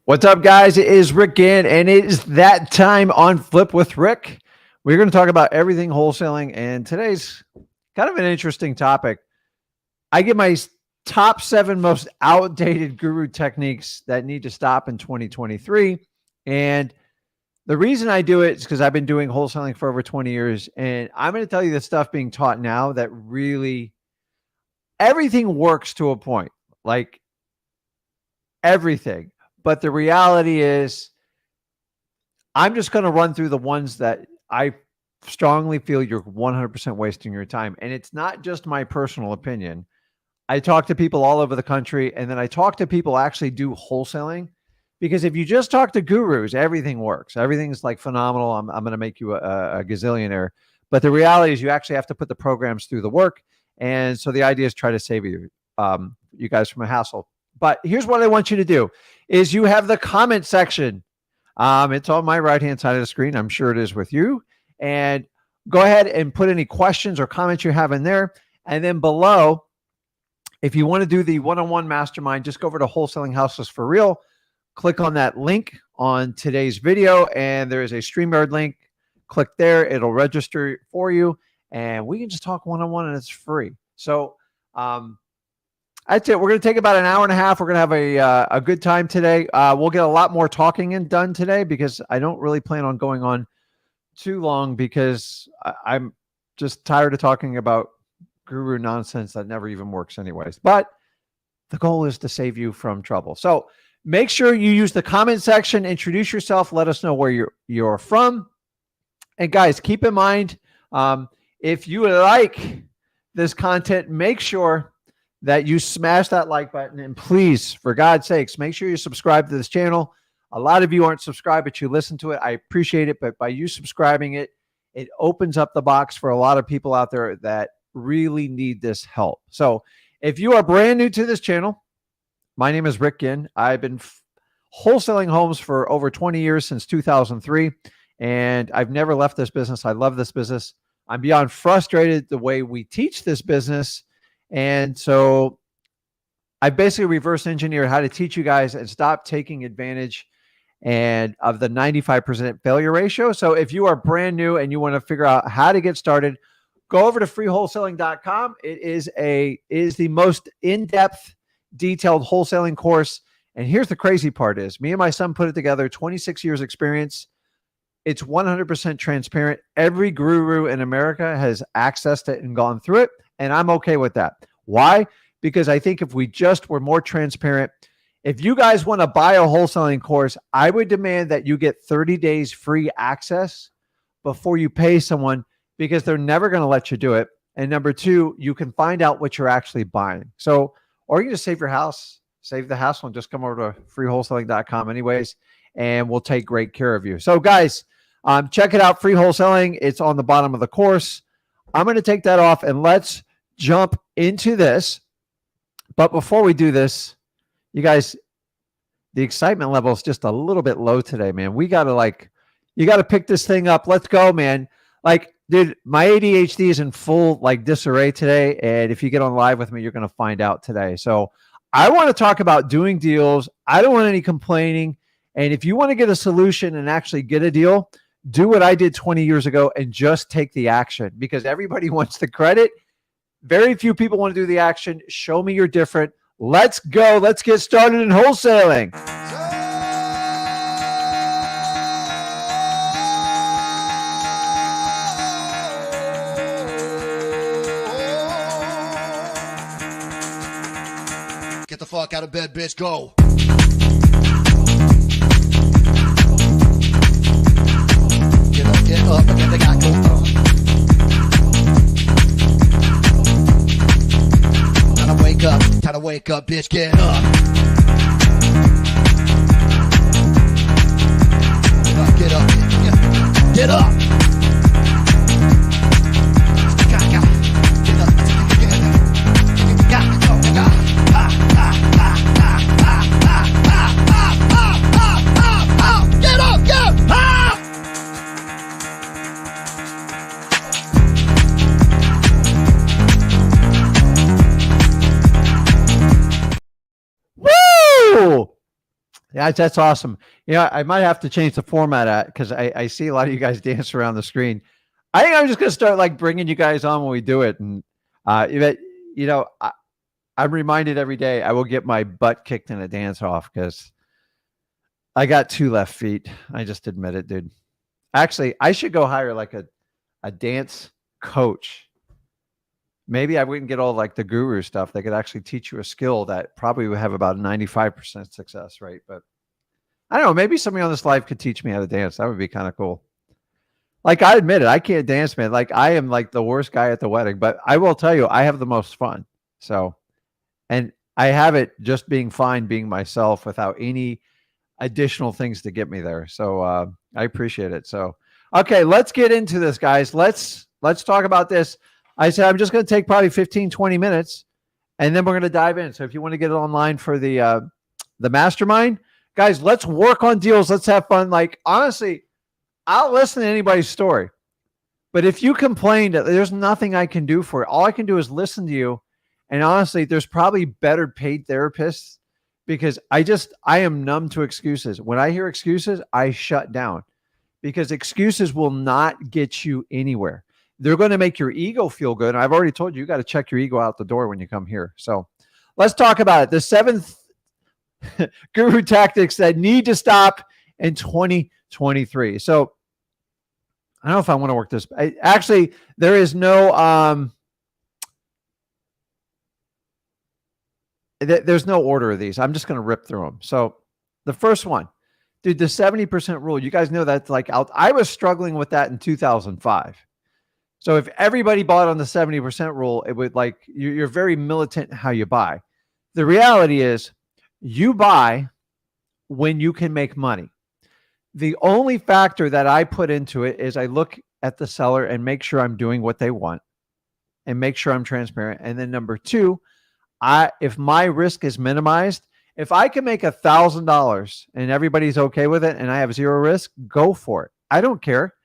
What's up, guys? It is Rick Ginn, and it is that time on Flip with Rick. We're going to talk about everything wholesaling, and today's kind of an interesting topic. I give my top 7 most outdated guru techniques that need to stop in 2023. And the reason I do it is because I've been doing wholesaling for over 20 years, and I'm going to tell you the stuff being taught now that really everything works to a point, like everything. But the reality is, I'm just going to run through the ones that I strongly feel you're 100% wasting your time. And it's not just my personal opinion. I talk to people all over the country, and then I talk to people who actually do wholesaling. Because if you just talk to gurus, everything works. Everything's like phenomenal. I'm going to make you a gazillionaire. But the reality is you actually have to put the programs through the work. And so the idea is try to save you guys from a hassle. But here's what I want you to do is you have the comment section. It's on my right-hand side of the screen. I'm sure it is with you. And go ahead and put any questions or comments you have in there. And then below, if you want to do the one-on-one mastermind, just go over to Wholesaling Houseless for Real. Click on that link on today's video, and there is a StreamYard link. Click there. It'll register for you, and we can just talk one-on-one, and it's free. So that's it. We're going to take about an hour and a half. We're going to have a good time today. We'll get a lot more talking done today because I don't really plan on going on too long because I'm just tired of talking about guru nonsense that never even works anyways. But the goal is to save you from trouble. So make sure you use the comment section, introduce yourself, let us know where you're from. And guys, keep in mind, if you like this content, make sure that you smash that like button. And please, for God's sakes, make sure you subscribe to this channel. A lot of you aren't subscribed, but you listen to it. I appreciate it. But by you subscribing it opens up the box for a lot of people out there that really need this help. So if you are brand new to this channel, my name is Rick Ginn. I've been wholesaling homes for over 20 years, since 2003. And I've never left this business. I love this business. I'm beyond frustrated the way we teach this business. And so I basically reverse engineered how to teach you guys and stop taking advantage and of the 95% failure ratio. So if you are brand new and you want to figure out how to get started, go over to freewholesaling.com. It is the most in-depth, detailed wholesaling course. And here's the crazy part is me and my son put it together, 26 years experience. It's 100% transparent. Every guru in America has accessed it and gone through it. And I'm okay with that. Why? Because I think if we just were more transparent, if you guys want to buy a wholesaling course, I would demand that you get 30 days free access before you pay someone, because they're never going to let you do it. And number 2, you can find out what you're actually buying. So, or you can just save your house, save the hassle, and just come over to freewholesaling.com anyways, and we'll take great care of you. So guys, check it out, Free Wholesaling. It's on the bottom of the course. I'm going to take that off and let's jump into this. But before we do this, you guys, the excitement level is just a little bit low today, man. We got to you got to pick this thing up. Let's go, man. Dude, my ADHD is in full disarray today. And if you get on live with me, you're going to find out today. So I want to talk about doing deals. I don't want any complaining. And if you want to get a solution and actually get a deal, do what I did 20 years ago and just take the action, because everybody wants the credit. Very few people want to do the action. Show me you're different. Let's go. Let's get started in wholesaling. Get the fuck out of bed, bitch. Go. Get up and get the guy go. Time to wake up, bitch, get up. Get up. Get up. Yeah, that's awesome. Yeah, I might have to change the format at because I see a lot of you guys dance around the screen. I think I'm just gonna start like bringing you guys on when we do it, and you know, I'm reminded every day I will get my butt kicked in a dance off because I got two left feet. I just admit it, dude. Actually, I should go hire like a dance coach. Maybe I wouldn't get all like the guru stuff. They could actually teach you a skill that probably would have about 95% success rate. But I don't know. Maybe somebody on this live could teach me how to dance. That would be kind of cool. Like I admit it, I can't dance, man. Like I am like the worst guy at the wedding, but I will tell you, I have the most fun. So, and I have it just being fine, being myself without any additional things to get me there. So I appreciate it. So, okay, let's get into this, guys. Let's talk about this. I said I'm just going to take probably 15, 20 minutes, and then we're going to dive in. So if you want to get it online for the mastermind, guys, let's work on deals. Let's have fun. Like, honestly, I'll listen to anybody's story. But if you complain that there's nothing I can do for it, all I can do is listen to you. And honestly, there's probably better paid therapists because I am numb to excuses. When I hear excuses, I shut down because excuses will not get you anywhere. They're going to make your ego feel good. And I've already told you, you got to check your ego out the door when you come here. So let's talk about it. The 7th guru tactics that need to stop in 2023. So I don't know if I want to work this. Actually, there is no, there's no order of these. I'm just going to rip through them. So the first one, dude, the 70% rule, you guys know that's like out. I was struggling with that in 2005. So if everybody bought on the 70% rule, it would like, you're very militant how you buy. The reality is you buy when you can make money. The only factor that I put into it is I look at the seller and make sure I'm doing what they want and make sure I'm transparent. And then number two, if my risk is minimized, if I can make $1,000 and everybody's okay with it and I have zero risk, go for it. I don't care.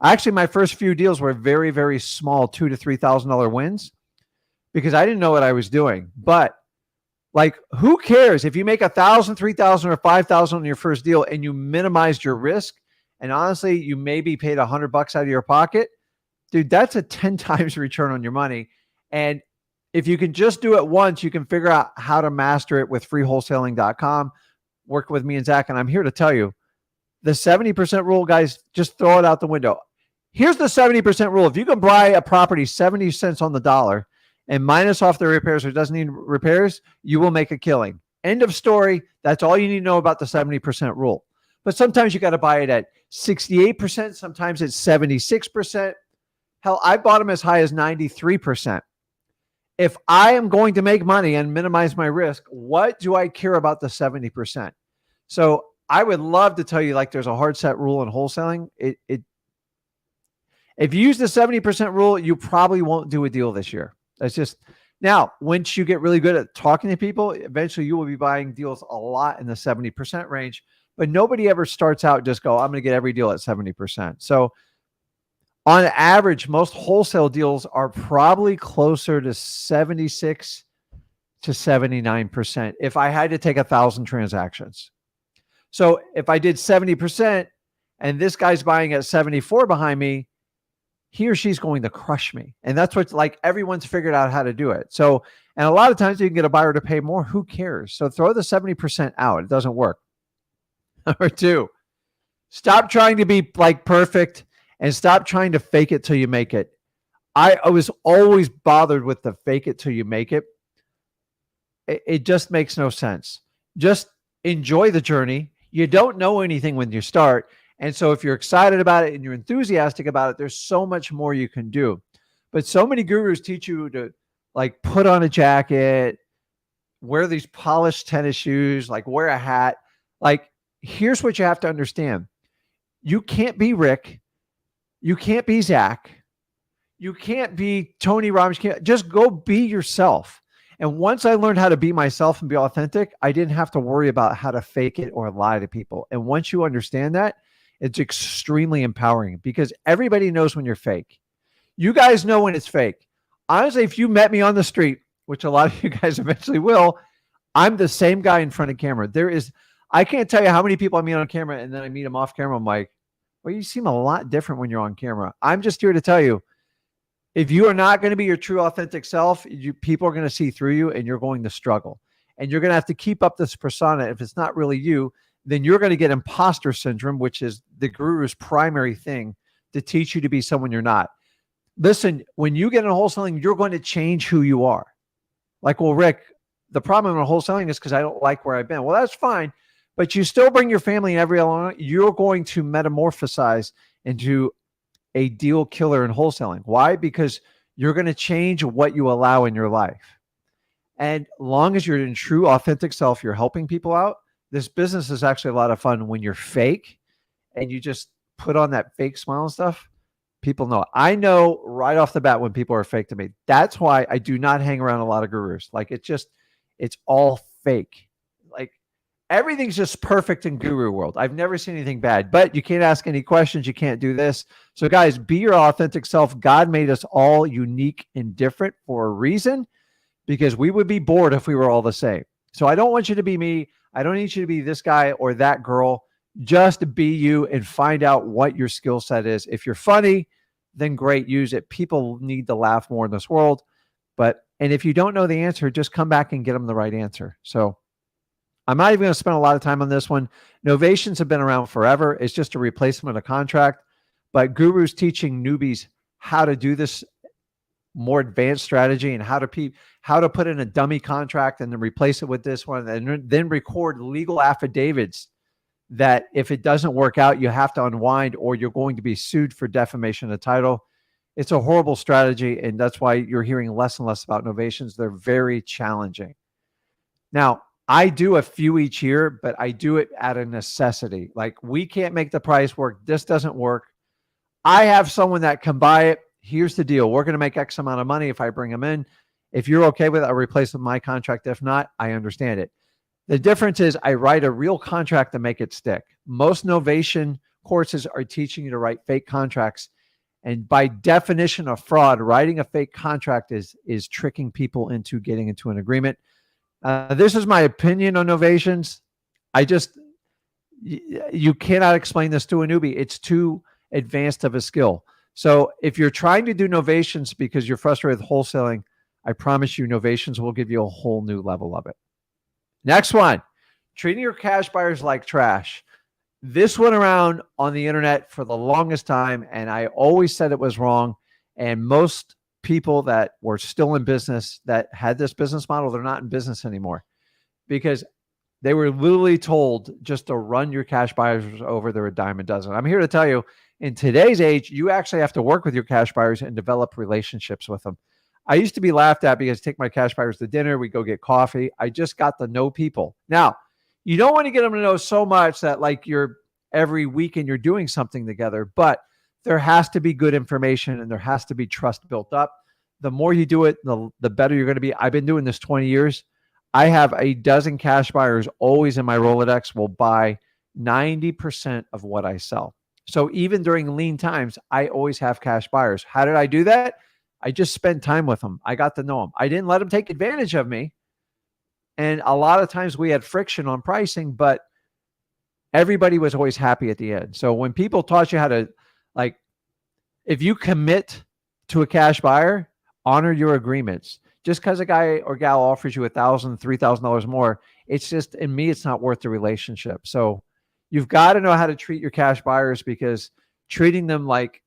Actually, my first few deals were very, very small, $2,000 to $3,000 wins because I didn't know what I was doing. But like, who cares if you make $1,000, $3,000, or $5,000 on your first deal and you minimized your risk? And honestly, you maybe paid $100 out of your pocket, dude. That's a 10 times return on your money. And if you can just do it once, you can figure out how to master it with freewholesaling.com. Work with me and Zach, and I'm here to tell you the 70% rule, guys. Just throw it out the window. Here's the 70% rule. If you can buy a property 70 cents on the dollar and minus off the repairs or it doesn't need repairs, you will make a killing. End of story. That's all you need to know about the 70% rule. But sometimes you got to buy it at 68%. Sometimes it's 76%. Hell, I bought them as high as 93%. If I am going to make money and minimize my risk, what do I care about the 70%? So I would love to tell you like there's a hard set rule in wholesaling. If you use the 70% rule, you probably won't do a deal this year. That's just now, once you get really good at talking to people, eventually you will be buying deals a lot in the 70% range, but nobody ever starts out just go, I'm going to get every deal at 70%. So on average, most wholesale deals are probably closer to 76 to 79% if I had to take 1,000 transactions. So if I did 70% and this guy's buying at 74 behind me, he or she's going to crush me. And that's what like everyone's figured out how to do it. So, and a lot of times you can get a buyer to pay more. Who cares? So throw the 70% out. It doesn't work. Number two, stop trying to be like perfect and stop trying to fake it till you make it. I was always bothered with the fake it till you make it. It just makes no sense. Just enjoy the journey. You don't know anything when you start. And so if you're excited about it and you're enthusiastic about it, there's so much more you can do. But so many gurus teach you to like put on a jacket, wear these polished tennis shoes, like wear a hat. Like, here's what you have to understand. You can't be Rick. You can't be Zach. You can't be Tony Robbins. Just go be yourself. And once I learned how to be myself and be authentic, I didn't have to worry about how to fake it or lie to people. And once you understand that, it's extremely empowering because everybody knows when you're fake. You guys know when it's fake. Honestly, if you met me on the street, which a lot of you guys eventually will, I'm the same guy in front of camera. I can't tell you how many people I meet on camera and then I meet them off camera. I'm like, well, you seem a lot different when you're on camera. I'm just here to tell you, if you are not going to be your true authentic self, people are going to see through you and you're going to struggle. And you're going to have to keep up this persona. If it's not really you, then you're going to get imposter syndrome, which is the guru's primary thing to teach you to be someone you're not. Listen, when you get in wholesaling, you're going to change who you are. Like, well, Rick, the problem in wholesaling is because I don't like where I've been. Well, that's fine. But you still bring your family and you're going to metamorphosize into a deal killer in wholesaling. Why? Because you're going to change what you allow in your life. And long as you're in true, authentic self, you're helping people out. This business is actually a lot of fun when you're fake and you just put on that fake smile and stuff. People know. I know right off the bat when people are fake to me. That's why I do not hang around a lot of gurus. Like it's all fake. Like everything's just perfect in guru world. I've never seen anything bad, but you can't ask any questions. You can't do this. So guys, be your authentic self. God made us all unique and different for a reason, because we would be bored if we were all the same. So I don't want you to be me. I don't need you to be this guy or that girl. Just be you and find out what your skill set is. If you're funny, then great, use it. People need to laugh more in this world. And if you don't know the answer, just come back and get them the right answer. So I'm not even going to spend a lot of time on this one. Novations have been around forever. It's just a replacement of contract. But gurus teaching newbies how to do this more advanced strategy and how to put in a dummy contract and then replace it with this one and then record legal affidavits that if it doesn't work out, you have to unwind or you're going to be sued for defamation of title. It's a horrible strategy, and that's why you're hearing less and less about novations. They're very challenging. Now, I do a few each year, but I do it out of necessity. Like, we can't make the price work. This doesn't work. I have someone that can buy it. Here's the deal. We're going to make X amount of money if I bring them in. If you're okay with it, I'll replace my contract. If not, I understand it. The difference is I write a real contract to make it stick. Most novation courses are teaching you to write fake contracts. And by definition of fraud, writing a fake contract is tricking people into getting into an agreement. This is my opinion on novations. You cannot explain this to a newbie. It's too advanced of a skill. So if you're trying to do novations because you're frustrated with wholesaling, I promise you novations will give you a whole new level of it. Next one, treating your cash buyers like trash. This went around on the internet for the longest time, and I always said it was wrong. And most people that were still in business that had this business model, they're not in business anymore because they were literally told just to run your cash buyers over. They're a dime a dozen. I'm here to tell you, in today's age, you actually have to work with your cash buyers and develop relationships with them. I used to be laughed at because I take my cash buyers to dinner. We go get coffee. I just got to know people. Now, you don't want to get them to know so much that like you're every weekend you're doing something together, but there has to be good information and there has to be trust built up. The more you do it, the better you're going to be. I've been doing this 20 years. I have a dozen cash buyers always in my Rolodex will buy 90% of what I sell. So even during lean times, I always have cash buyers. How did I do that? I just spent time with them. I got to know them. I didn't let them take advantage of me. And a lot of times we had friction on pricing, but everybody was always happy at the end. So when people taught you how to, like, if you commit to a cash buyer, honor your agreements. Just because a guy or gal offers you $1,000, $3,000 more, it's just, in me, it's not worth the relationship. So you've got to know how to treat your cash buyers, because treating them like,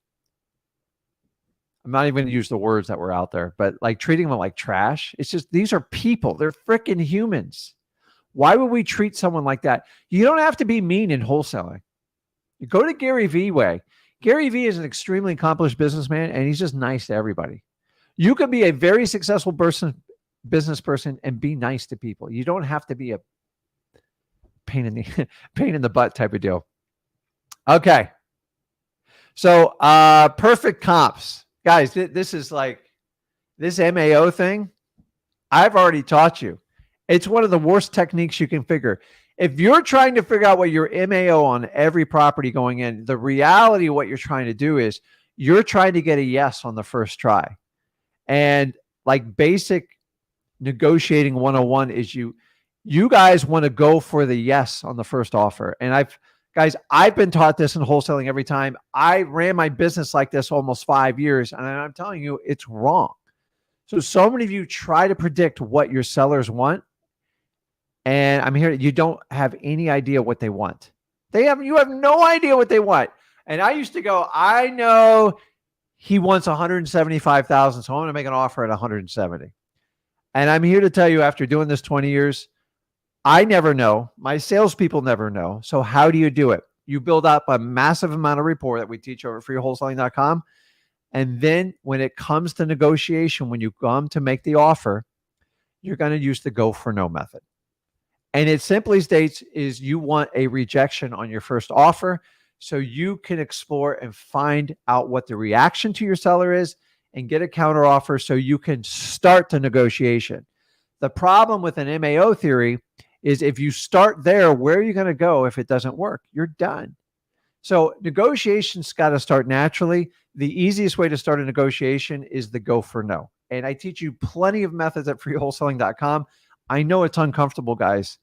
I'm not even going to use the words that were out there, but like treating them like trash. It's just, these are people. They're freaking humans. Why would we treat someone like that? You don't have to be mean in wholesaling. You go to Gary Vee way. Gary Vee is an extremely accomplished businessman, and he's just nice to everybody. You can be a very successful business person and be nice to people. You don't have to be a pain in the butt type of deal. Okay. So perfect comps. Guys, this is like, this MAO thing, I've already taught you. It's one of the worst techniques you can figure. If you're trying to figure out what your MAO on every property going in, the reality of what you're trying to do is you're trying to get a yes on the first try. And like basic negotiating 101 is You guys want to go for the yes on the first offer. And I've been taught this in wholesaling every time. I ran my business like this almost 5 years, and I'm telling you, it's wrong. So many of you try to predict what your sellers want, and I'm here. You don't have any idea what they want. You have no idea what they want. And I used to go, I know he wants 175,000, so I'm going to make an offer at 170. And I'm here to tell you, after doing this 20 years, I never know. My salespeople never know. So how do you do it? You build up a massive amount of rapport that we teach over at freewholesaling.com. And then when it comes to negotiation, when you come to make the offer, you're going to use the go for no method. And it simply states is you want a rejection on your first offer so you can explore and find out what the reaction to your seller is and get a counter offer so you can start the negotiation. The problem with an MAO theory is if you start there, where are you going to go if it doesn't work? You're done. So negotiations got to start naturally. The easiest way to start a negotiation is the go for no. And I teach you plenty of methods at freewholesaling.com. I know it's uncomfortable, guys.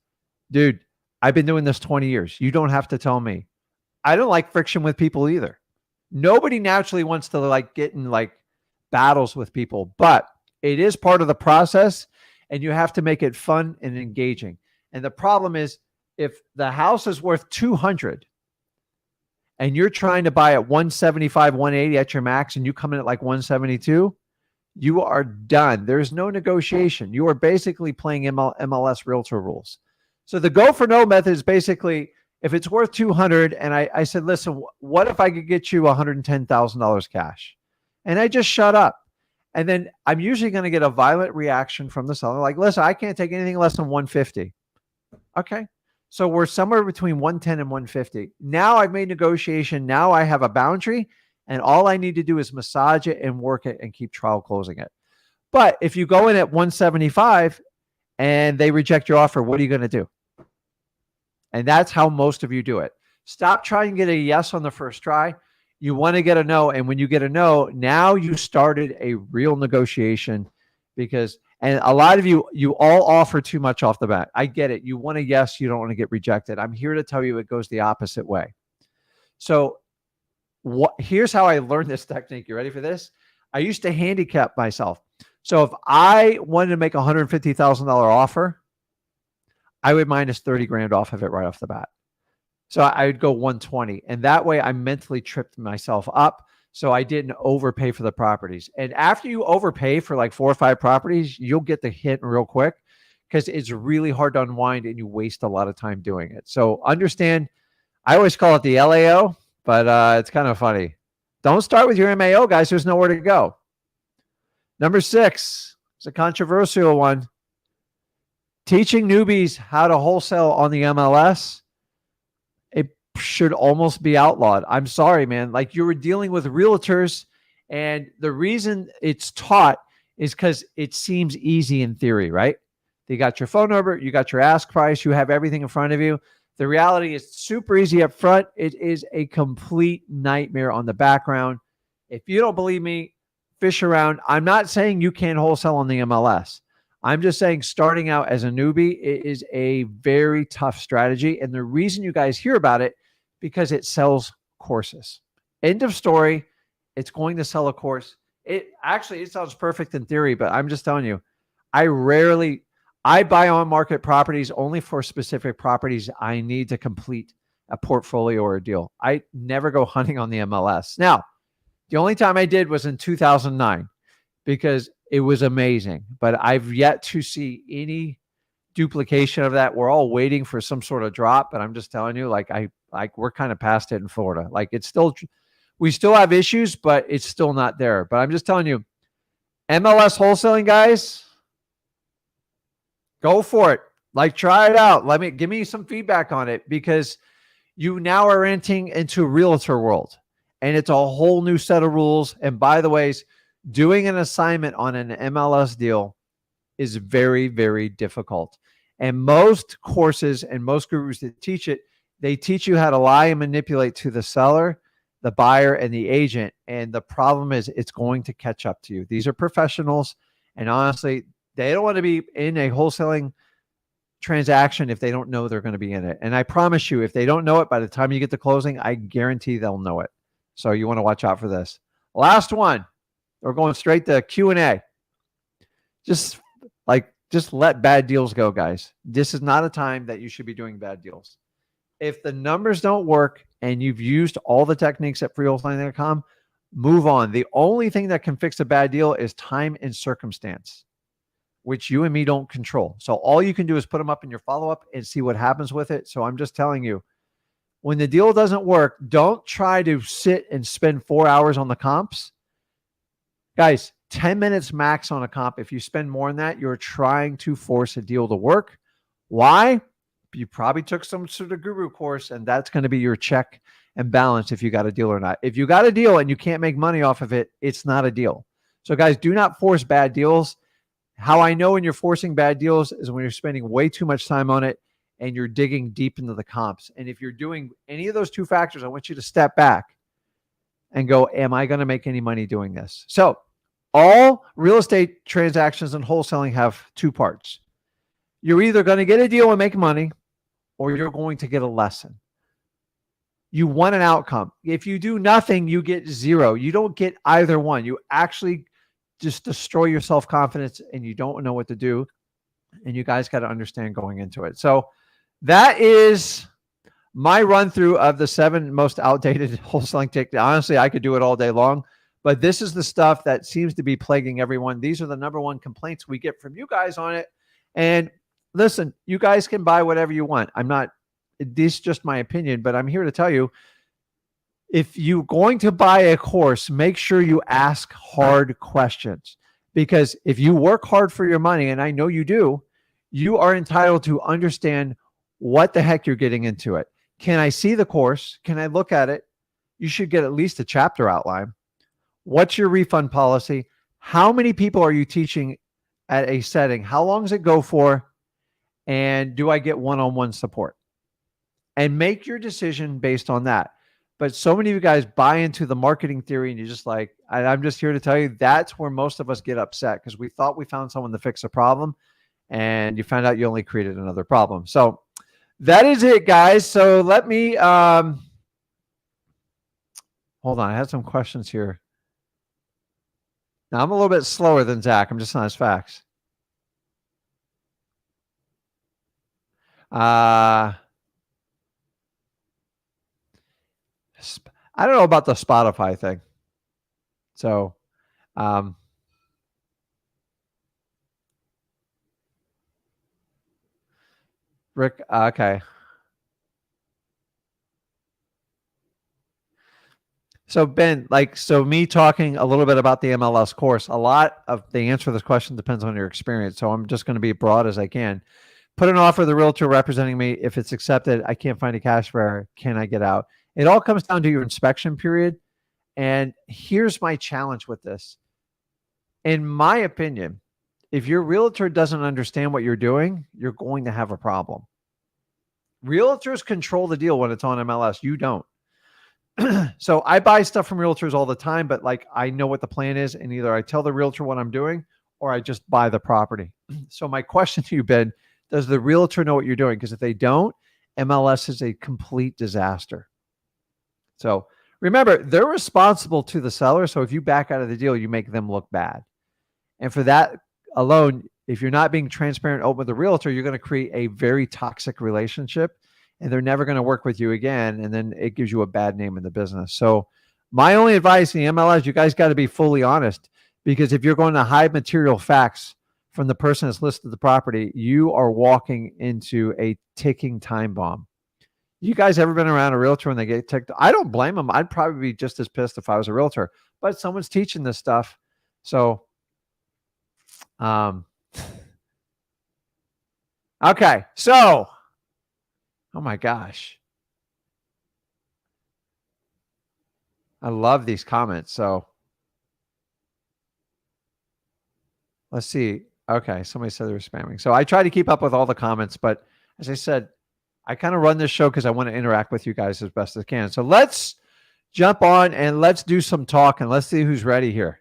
Dude, I've been doing this 20 years. You don't have to tell me. I don't like friction with people either. Nobody naturally wants to get in battles with people, but it is part of the process and you have to make it fun and engaging. And the problem is if the house is worth 200 and you're trying to buy at 175, 180 at your max and you come in at 172, you are done. There's no negotiation. You are basically playing MLS realtor rules. So the go for no method is basically if it's worth 200 and I said, listen, what if I could get you $110,000 cash? And I just shut up. And then I'm usually going to get a violent reaction from the seller. Like, listen, I can't take anything less than 150. Okay. So we're somewhere between 110 and 150. Now I've made negotiation. Now I have a boundary and all I need to do is massage it and work it and keep trial closing it. But if you go in at 175 and they reject your offer, what are you going to do? And that's how most of you do it. Stop trying to get a yes on the first try. You want to get a no. And when you get a no, now you started a real negotiation and a lot of you all offer too much off the bat. I get it. You want a yes. You don't want to get rejected. I'm here to tell you it goes the opposite way. So here's how I learned this technique. You ready for this? I used to handicap myself. So if I wanted to make a $150,000 offer, I would minus 30 grand off of it right off the bat. So I would go 120. And that way I mentally tripped myself up. So I didn't overpay for the properties. And after you overpay for 4 or 5 properties, you'll get the hit real quick because it's really hard to unwind and you waste a lot of time doing it. So understand, I always call it the LAO, but it's kind of funny. Don't start with your MAO, guys. There's nowhere to go. Number 6 is a controversial one. Teaching newbies how to wholesale on the MLS, it should almost be outlawed. I'm sorry, man. You were dealing with realtors, and the reason it's taught is because it seems easy in theory, right? You got your phone number, you got your ask price, you have everything in front of you. The reality is super easy up front. It is a complete nightmare on the background. If you don't believe me, fish around. I'm not saying you can't wholesale on the MLS. I'm just saying starting out as a newbie, it is a very tough strategy. And the reason you guys hear about it, because it sells courses. End of story. It's going to sell a course. It sounds perfect in theory, but I'm just telling you, I buy on market properties only for specific properties I need to complete a portfolio or a deal. I never go hunting on the MLS. Now, the only time I did was in 2009 because it was amazing, but I've yet to see any duplication of that. We're all waiting for some sort of drop, but I'm just telling you, we're kind of past it in Florida. We still have issues, but it's still not there. But I'm just telling you, MLS wholesaling, guys, go for it. Try it out. Give me some feedback on it because you now are entering into realtor world and it's a whole new set of rules. And by the way, doing an assignment on an MLS deal is very, very difficult. And most courses and most gurus that teach it, they teach you how to lie and manipulate to the seller, the buyer, and the agent. And the problem is it's going to catch up to you. These are professionals. And honestly, they don't want to be in a wholesaling transaction if they don't know they're going to be in it. And I promise you, if they don't know it, by the time you get to closing, I guarantee they'll know it. So you want to watch out for this. Last one. We're going straight to Q&A. Just let bad deals go, guys. This is not a time that you should be doing bad deals. If the numbers don't work and you've used all the techniques at freewholesaling.com, move on. The only thing that can fix a bad deal is time and circumstance, which you and me don't control. So all you can do is put them up in your follow-up and see what happens with it. So I'm just telling you, when the deal doesn't work, don't try to sit and spend 4 hours on the comps. Guys, 10 minutes max on a comp. If you spend more than that, you're trying to force a deal to work. Why? You probably took some sort of guru course, and that's going to be your check and balance if you got a deal or not. If you got a deal and you can't make money off of it, it's not a deal. So guys, do not force bad deals. How I know when you're forcing bad deals is when you're spending way too much time on it and you're digging deep into the comps. And if you're doing any of those two factors, I want you to step back and go, am I going to make any money doing this? So all real estate transactions and wholesaling have two parts. You're either going to get a deal and make money, or you're going to get a lesson. You want an outcome. If you do nothing, you get zero. You don't get either one. You actually just destroy your self-confidence and you don't know what to do. And you guys got to understand going into it. So that is my run through of the 7 most outdated wholesaling techniques. Honestly, I could do it all day long, but this is the stuff that seems to be plaguing everyone. These are the #1 complaints we get from you guys on it. And listen, you guys can buy whatever you want. This is just my opinion, but I'm here to tell you, if you're going to buy a course, make sure you ask hard questions, because if you work hard for your money, and I know you do, you are entitled to understand what the heck you're getting into it. Can I see the course? Can I look at it? You should get at least a chapter outline. What's your refund policy? How many people are you teaching at a setting? How long does it go for? And do I get one-on-one support? And make your decision based on that. But so many of you guys buy into the marketing theory and you're just like, I'm just here to tell you, that's where most of us get upset, because we thought we found someone to fix a problem and you found out you only created another problem. So that is it, guys. So let me, hold on. I had some questions here. Now I'm a little bit slower than Zach. I'm just not as fast. I don't know about the Spotify thing. So, Rick, okay. So Ben, so me talking a little bit about the MLS course, a lot of the answer to this question depends on your experience. So I'm just going to be broad as I can. Put an offer to the realtor representing me. If it's accepted, I can't find a cash buyer. Can I get out? It all comes down to your inspection period. And here's my challenge with this. In my opinion, if your realtor doesn't understand what you're doing, you're going to have a problem. Realtors control the deal when it's on MLS. You don't. So I buy stuff from realtors all the time, but I know what the plan is, and either I tell the realtor what I'm doing or I just buy the property. So my question to you, Ben, does the realtor know what you're doing? Because if they don't, MLS is a complete disaster. So remember, they're responsible to the seller. So if you back out of the deal, you make them look bad. And for that alone, if you're not being transparent, open with the realtor, you're going to create a very toxic relationship, and they're never going to work with you again. And then it gives you a bad name in the business. So my only advice in the MLS, you guys got to be fully honest, because if you're going to hide material facts from the person that's listed the property, you are walking into a ticking time bomb. You guys ever been around a realtor when they get ticked? I don't blame them. I'd probably be just as pissed if I was a realtor, but someone's teaching this stuff. So, okay. So, oh my gosh. I love these comments. So let's see. Okay. Somebody said they were spamming. So I try to keep up with all the comments, but as I said, I kind of run this show because I want to interact with you guys as best as I can. So let's jump on and let's do some talking. Let's see who's ready here.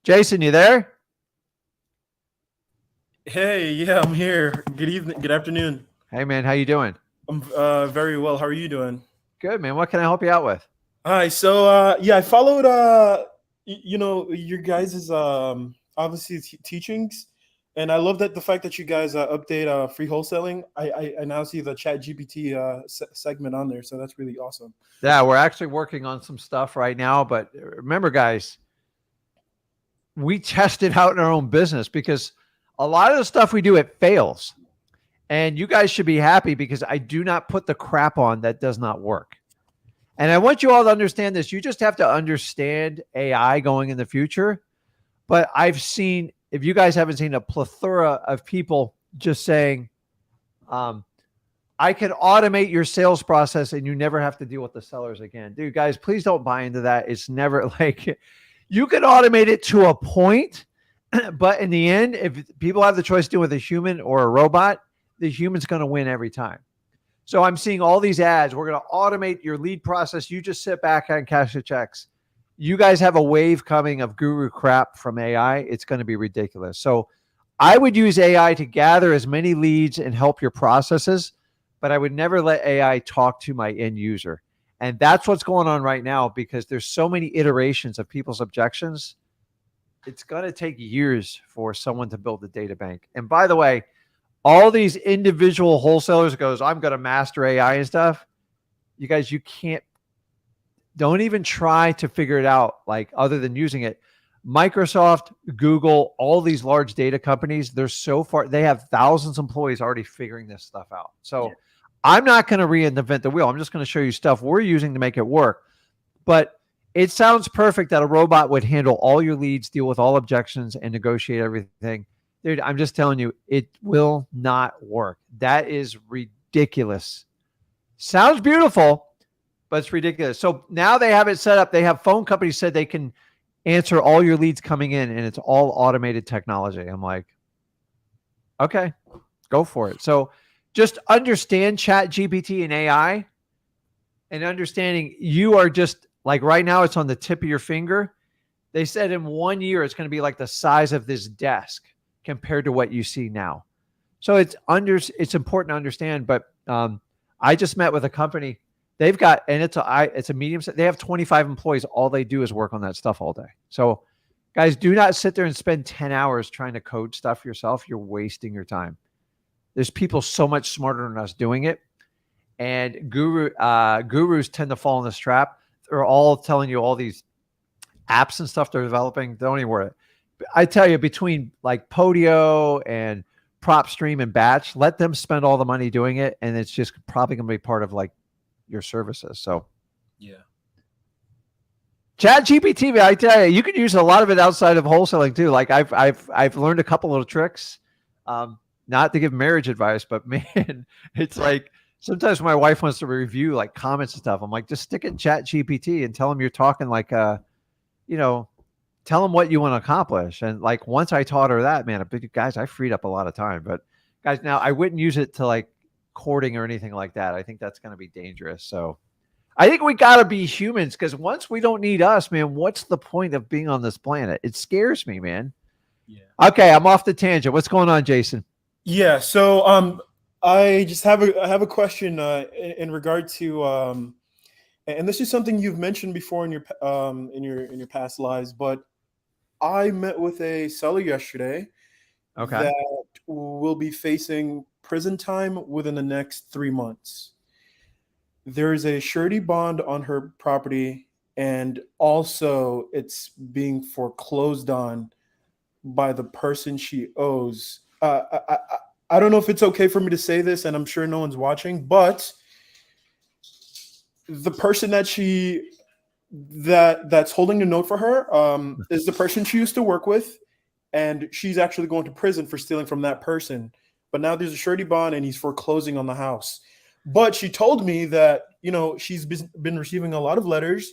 Jason, you there? Hey, yeah, I'm here. Good evening, good afternoon. Hey, man, how you doing? I'm very well. How are you doing? Good, man. What can I help you out with? Hi. So, yeah, I followed, your guys' obviously teachings, and I love that the fact that you guys update free wholesaling. I now see the Chat GPT segment on there, so that's really awesome. Yeah, we're actually working on some stuff right now. But remember, guys, we test it out in our own business because a lot of the stuff we do, it fails. And you guys should be happy because I do not put the crap on that does not work. And I want you all to understand this. You just have to understand AI going in the future. But I've seen, if you guys haven't seen, a plethora of people just saying, I can automate your sales process and you never have to deal with the sellers again. Dude, guys, please don't buy into that. It's never like you can automate it to a point, but in the end, if people have the choice to do it with a human or a robot, the human's going to win every time. So I'm seeing all these ads. We're going to automate your lead process. You just sit back and cash the checks. You guys have a wave coming of guru crap from AI. It's going to be ridiculous. So I would use AI to gather as many leads and help your processes, but I would never let AI talk to my end user. And that's what's going on right now because there's so many iterations of people's objections. It's going to take years for someone to build the data bank. And by the way, all these individual wholesalers goes, I'm going to master AI and stuff. You guys, you can't, don't even try to figure it out like other than using it. Microsoft, Google, all these large data companies, they're so far, they have thousands of employees already figuring this stuff out. So I'm not going to reinvent the wheel. I'm just going to show you stuff we're using to make it work. But it sounds perfect that a robot would handle all your leads, deal with all objections, and negotiate everything. Dude, I'm just telling you, it will not work. That is ridiculous. Sounds beautiful, but it's ridiculous. So now they have it set up. They have phone companies said they can answer all your leads coming in, and it's all automated technology. I'm like, okay, go for it. So just understand Chat GPT and AI and understanding you are just like right now, it's on the tip of your finger. They said in 1 year, it's going to be like the size of this desk compared to what you see now. So it's important to understand, but I just met with a company. They've got, and it's a medium, they have 25 employees. All they do is work on that stuff all day. So guys, do not sit there and spend 10 hours trying to code stuff yourself. You're wasting your time. There's people so much smarter than us doing it. And gurus tend to fall in this trap. They're all telling you all these apps and stuff they're developing. Don't even worry. I tell you, between like Podio and PropStream and Batch, let them spend all the money doing it, and it's just probably going to be part of like your services. So, yeah. Chat GPT, I tell you, you can use a lot of it outside of wholesaling too. Like I've learned a couple little tricks, not to give marriage advice, but man, it's like sometimes my wife wants to review like comments and stuff. I'm like, just stick it in Chat GPT and tell them you're talking like tell them what you want to accomplish. And like once I taught her that, man, guys, I freed up a lot of time. But guys, now I wouldn't use it to like courting or anything like that. I think that's going to be dangerous. So I think we got to be humans because once we don't need us, man, what's the point of being on this planet? It scares me, man. Yeah. Okay, I'm off the tangent. What's going on, Jason? Yeah. So I just have a question in regard to and this is something you've mentioned before in your past lives, but I met with a seller yesterday that will be facing prison time within the next 3 months. There is a surety bond on her property, and also it's being foreclosed on by the person she owes. I don't know if it's okay for me to say this, and I'm sure no one's watching, but the person that's holding the note for her is the person she used to work with, and she's actually going to prison for stealing from that person. But now there's a surety bond, and he's foreclosing on the house. But she told me that she's been receiving a lot of letters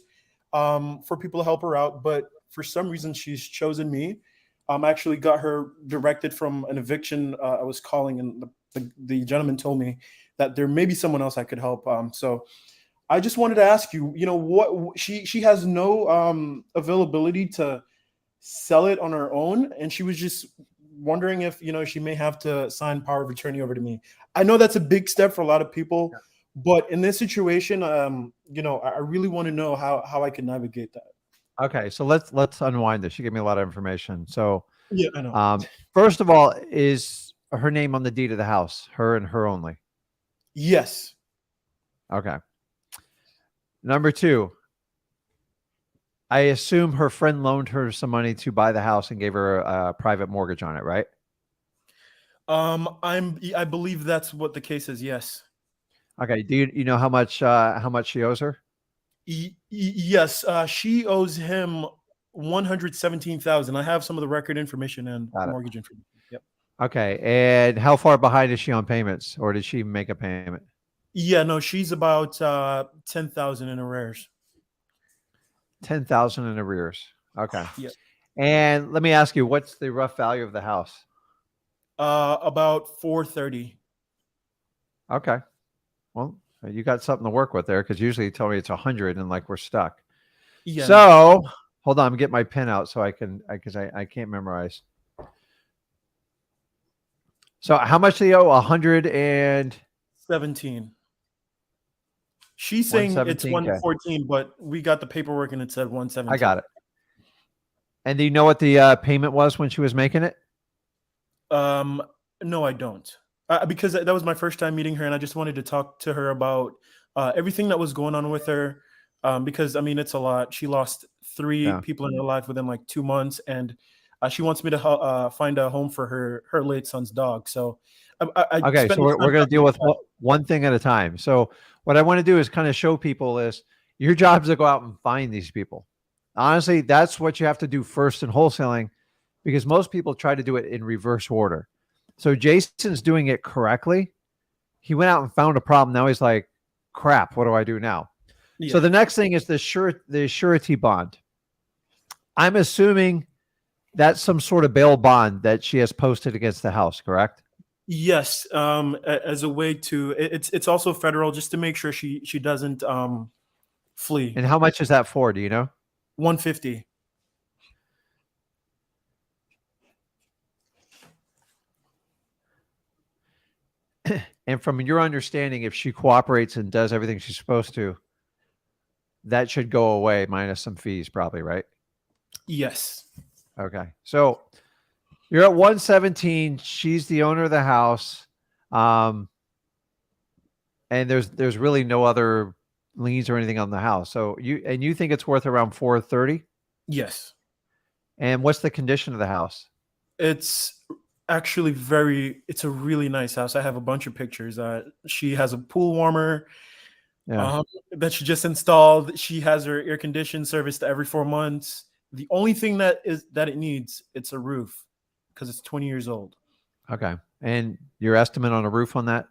for people to help her out, but for some reason she's chosen me. Actually got her directed from an eviction I was calling, and the gentleman told me that there may be someone else I could help. So I just wanted to ask you, what she has no availability to sell it on her own, and she was just wondering if she may have to sign power of attorney over to me. I know that's a big step for a lot of people, but in this situation, I really want to know how I can navigate that. Okay, so let's unwind this. You gave me a lot of information. So, Yeah, I know. first of all, is her name on the deed of the house? Her and her only. Yes. Okay. Number two, I assume her friend loaned her some money to buy the house and gave her a private mortgage on it, right? I believe that's what the case is. Yes. Okay. Do you know how much she owes her? Yes. She owes him 117,000. I have some of the record information and Got it. mortgage information. Yep. Okay. And how far behind is she on payments, or did she make a payment? Yeah. No, she's about 10,000 in arrears. 10,000 in arrears. Okay. Yeah. And let me ask you, what's the rough value of the house? About 430. Okay. Well, you got something to work with there, because usually you tell me it's 100 and like we're stuck. Yeah. So hold on, I'm getting my pen out so I can, because I can't memorize. So how much do you owe? 17. She's saying it's 117K. 114, but we got the paperwork and it said 117. I got it. And do you know what the payment was when she was making it? No, I don't. Because that was my first time meeting her, and I just wanted to talk to her about everything that was going on with her. Because I mean, it's a lot. She lost 3 people in her life within like 2 months, and she wants me to find a home for her late son's dog. So, okay, so we're going to deal with one thing at a time. So what I want to do is kind of show people is your job is to go out and find these people. Honestly, that's what you have to do first in wholesaling, because most people try to do it in reverse order. So Jason's doing it correctly. He went out and found a problem. Now he's like, crap, what do I do now? Yeah. So the next thing is the surety bond. I'm assuming that's some sort of bail bond that she has posted against the house, correct? Yes. As a way to, it's also federal, just to make sure she doesn't flee. And how much is that for? Do you know? 150. And from your understanding, if she cooperates and does everything she's supposed to, that should go away minus some fees, probably, right? Yes. Okay. So you're at 117. She's the owner of the house. And there's really no other liens or anything on the house. So you think it's worth around 430? Yes. And what's the condition of the house? It's actually it's a really nice house. I have a bunch of pictures. She has a pool warmer that she just installed. She has her air conditioning serviced every 4 months. The only thing that it needs, it's a roof, because it's 20 years old. Okay. And your estimate on a roof on that?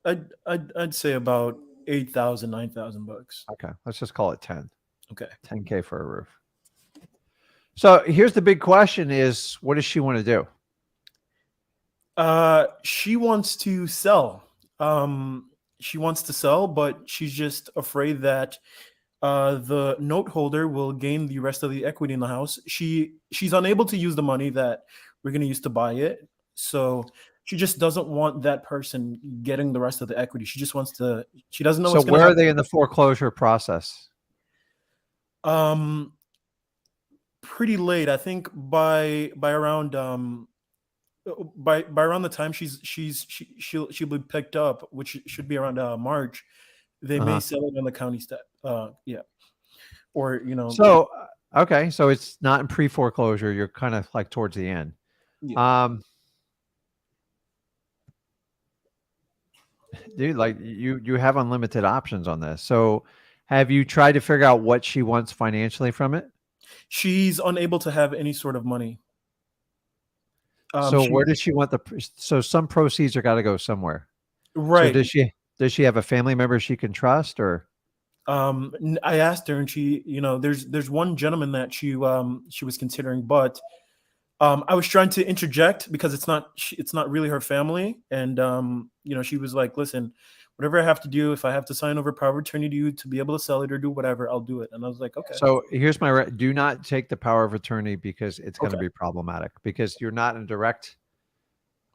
I'd say about 8,000, 9,000 bucks. Okay. Let's just call it 10. Okay. 10K for a roof. So here's the big question is, what does she want to do? She wants to sell. She wants to sell, but she's just afraid that the note holder will gain the rest of the equity in the house. She's unable to use the money that we're going to use to buy it. So she just doesn't want that person getting the rest of the equity. She just wants to, she doesn't know what's going to happen. So where are they in the foreclosure process? Pretty late. I think by around by around the time she'll be picked up, which should be around March, they may sell it on the county step. Yeah. Or, So, okay. So it's not in pre-foreclosure. You're kind of like towards the end. Yeah. Dude, like you have unlimited options on this. So have you tried to figure out what she wants financially from it? She's unable to have any sort of money. So where does she want so some proceeds are got to go somewhere. Right. So does she have a family member she can trust, or? I asked her, and she, there's one gentleman that she was considering, but I was trying to interject because it's not really her family, and she was like, "Listen, whatever I have to do, if I have to sign over power of attorney to you to be able to sell it or do whatever, I'll do it." And I was like, "Okay, So here's do not take the power of attorney because it's going to okay, be problematic because you're not in direct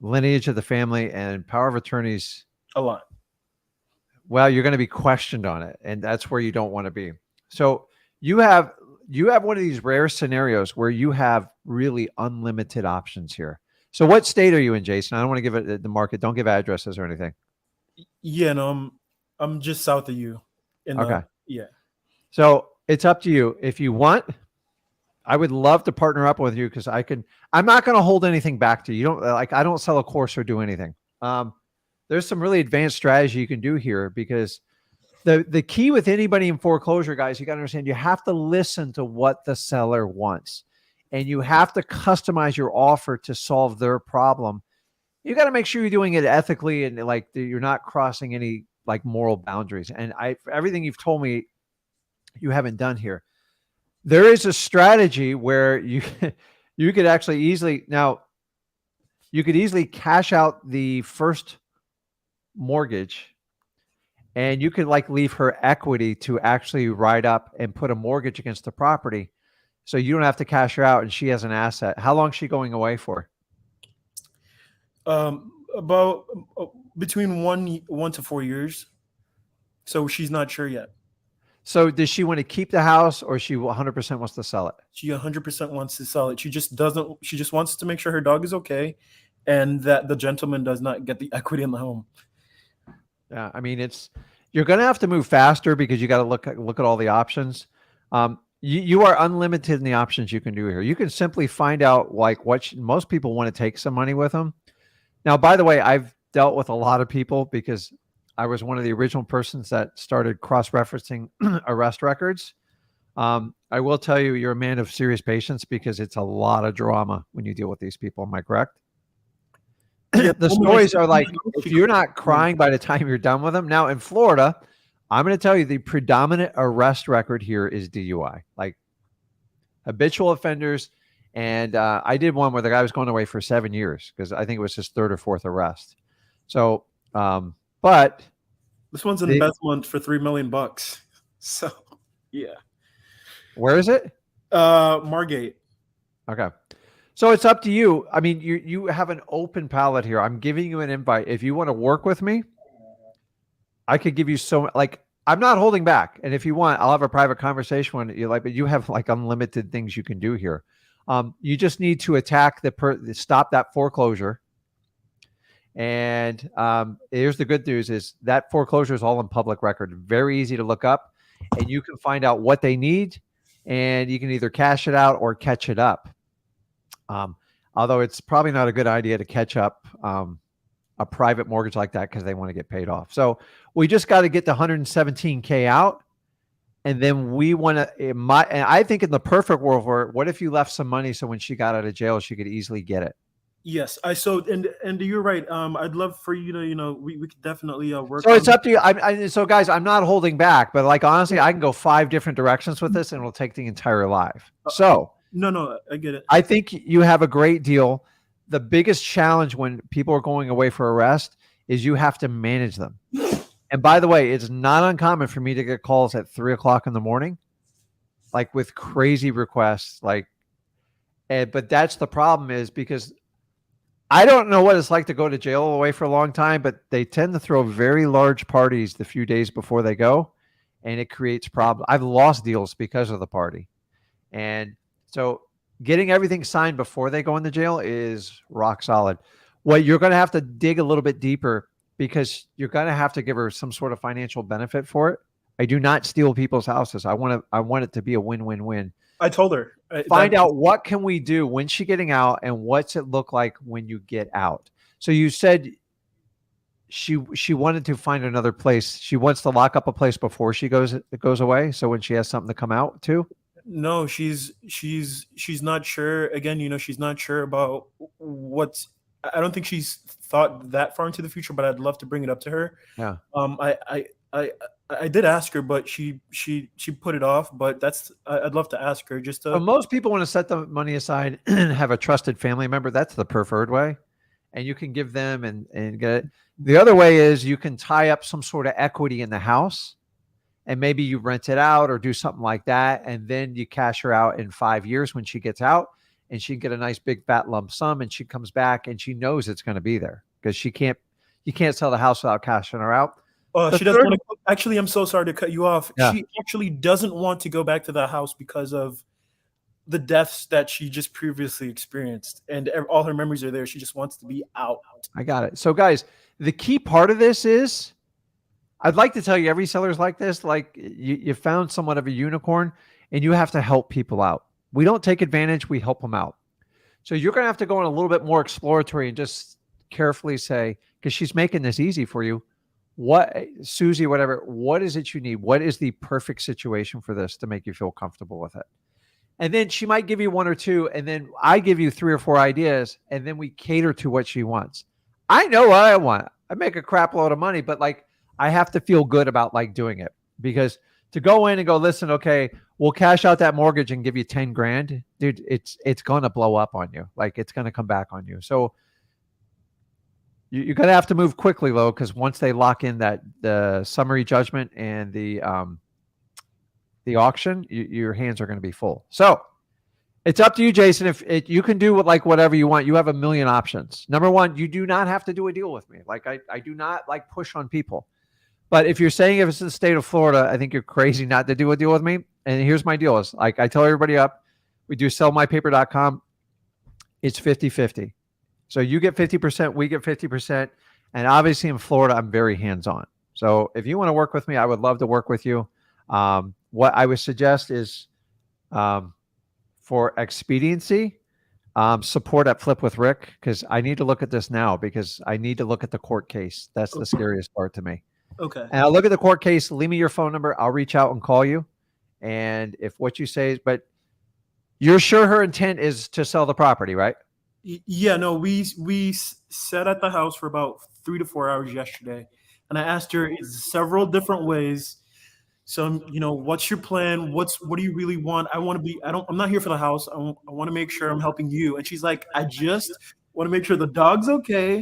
lineage of the family, and power of attorneys, a lot." well, you're going to be questioned on it, and that's where you don't want to be. So you have one of these rare scenarios where you have really unlimited options here. So what state are you in, Jason? I don't want to give it the market. Don't give addresses or anything. Yeah, no, I'm just south of you. Okay. Yeah. So it's up to you. If you want, I would love to partner up with you because I'm not going to hold anything back to you. You don't I don't sell a course or do anything. There's some really advanced strategy you can do here because the key with anybody in foreclosure, guys, you got to understand, you have to listen to what the seller wants and you have to customize your offer to solve their problem. You got to make sure you're doing it ethically and like you're not crossing any like moral boundaries. And everything you've told me, you haven't done here. There is a strategy where you could actually easily cash out the first mortgage and you could like leave her equity to actually write up and put a mortgage against the property. So you don't have to cash her out and she has an asset. How long is she going away for? About between 1 to 4 years. So she's not sure yet. So does she want to keep the house or she 100% wants to sell it? She 100% wants to sell it. She just wants to make sure her dog is okay and that the gentleman does not get the equity in the home. Yeah, I mean, you're going to have to move faster because you got to look at all the options. You are unlimited in the options you can do here. You can simply find out like most people want to take some money with them. Now, by the way, I've dealt with a lot of people because I was one of the original persons that started cross-referencing arrest records. I will tell you, you're a man of serious patience because it's a lot of drama when you deal with these people. Am I correct? Yeah, the stories are like, if you're not crying by the time you're done with them. Now in Florida, I'm going to tell you the predominant arrest record here is DUI, like habitual offenders. And I did one where the guy was going away for 7 years because I think it was his third or fourth arrest. So, but this one's an embezzlement for $3 million. So, yeah. Where is it? Margate. Okay. So it's up to you. I mean, you have an open palette here. I'm giving you an invite. If you want to work with me, I could give you I'm not holding back. And if you want, I'll have a private conversation when you like, but you have like unlimited things you can do here. You just need to attack stop that foreclosure. And here's the good news is that foreclosure is all in public record. Very easy to look up and you can find out what they need and you can either cash it out or catch it up. Although it's probably not a good idea to catch up a private mortgage like that because they want to get paid off. So we just got to get the 117K out. And then we want to, and I think in the perfect world, what if you left some money so when she got out of jail, she could easily get it? Yes, and you're right. I'd love for you to, we could definitely work. So it's up to you. So guys, I'm not holding back, but like honestly, I can go 5 different directions with this, and it'll take the entire live. So no, I get it. I think you have a great deal. The biggest challenge when people are going away for arrest is you have to manage them. And by the way, it's not uncommon for me to get calls at 3 o'clock in the morning, like with crazy requests, but that's the problem is because I don't know what it's like to go to jail away for a long time, but they tend to throw very large parties the few days before they go, and it creates problems. I've lost deals because of the party. And so getting everything signed before they go into jail is rock solid. What you're going to have to dig a little bit deeper because you're going to have to give her some sort of financial benefit for it. I do not steal people's houses. I want it to be a win-win-win. I told her. Find out what can we do when she's getting out and what's it look like when you get out. So you said she wanted to find another place. She wants to lock up a place before she goes away. So when she has something to come out to. No, she's not sure. Again, she's not sure about what's. I don't think she's thought that far into the future, but I'd love to bring it up to her. Yeah. I did ask her, but she put it off. But I'd love to ask her just to. Most people want to set the money aside and have a trusted family member. That's the preferred way. And you can give them and get it. The other way is you can tie up some sort of equity in the house and maybe you rent it out or do something like that. And then you cash her out in 5 years when she gets out and she can get a nice big fat lump sum and she comes back and she knows it's going to be there because you can't sell the house without cashing her out. She doesn't want to. Actually, I'm so sorry to cut you off. Yeah. She actually doesn't want to go back to the house because of the deaths that she just previously experienced, and all her memories are there. She just wants to be out. I got it. So, guys, the key part of this is, I'd like to tell you, every seller's like this. Like you found somewhat of a unicorn, and you have to help people out. We don't take advantage; we help them out. So you're going to have to go in a little bit more exploratory and just carefully say, because she's making this easy for you. What, Susie, whatever, what is it you need? What is the perfect situation for this to make you feel comfortable with it? And then she might give you one or two, and then I give you 3 or 4 ideas, and then we cater to what she wants. I know what I want. I make a crap load of money, but like I have to feel good about like doing it, because to go in and go, listen, okay, we'll cash out that mortgage and give you 10 grand, dude, it's going to blow up on you. Like it's going to come back on you. So you're going to have to move quickly, though, because once they lock in the summary judgment and the auction, your hands are going to be full. So it's up to you, Jason. If you can do like whatever you want, you have a million options. Number one, you do not have to do a deal with me. Like I do not like push on people. But if you're saying if it's the state of Florida, I think you're crazy not to do a deal with me. And here's my deal is like I tell everybody up, we do sellmypaper.com. It's 50-50. So you get 50%, we get 50%. And obviously in Florida, I'm very hands-on. So if you want to work with me, I would love to work with you. What I would suggest is for expediency, support at Flip with Rick, because I need to look at this now because I need to look at the court case. That's the scariest part to me. Okay. And I'll look at the court case. Leave me your phone number. I'll reach out and call you. And if what you say is, but you're sure her intent is to sell the property, right? Yeah, no, we sat at the house for about 3 to 4 hours yesterday, and I asked her several different ways. So, what's your plan? What do you really want? I'm not here for the house. I want to make sure I'm helping you. And she's like, I just want to make sure the dog's okay.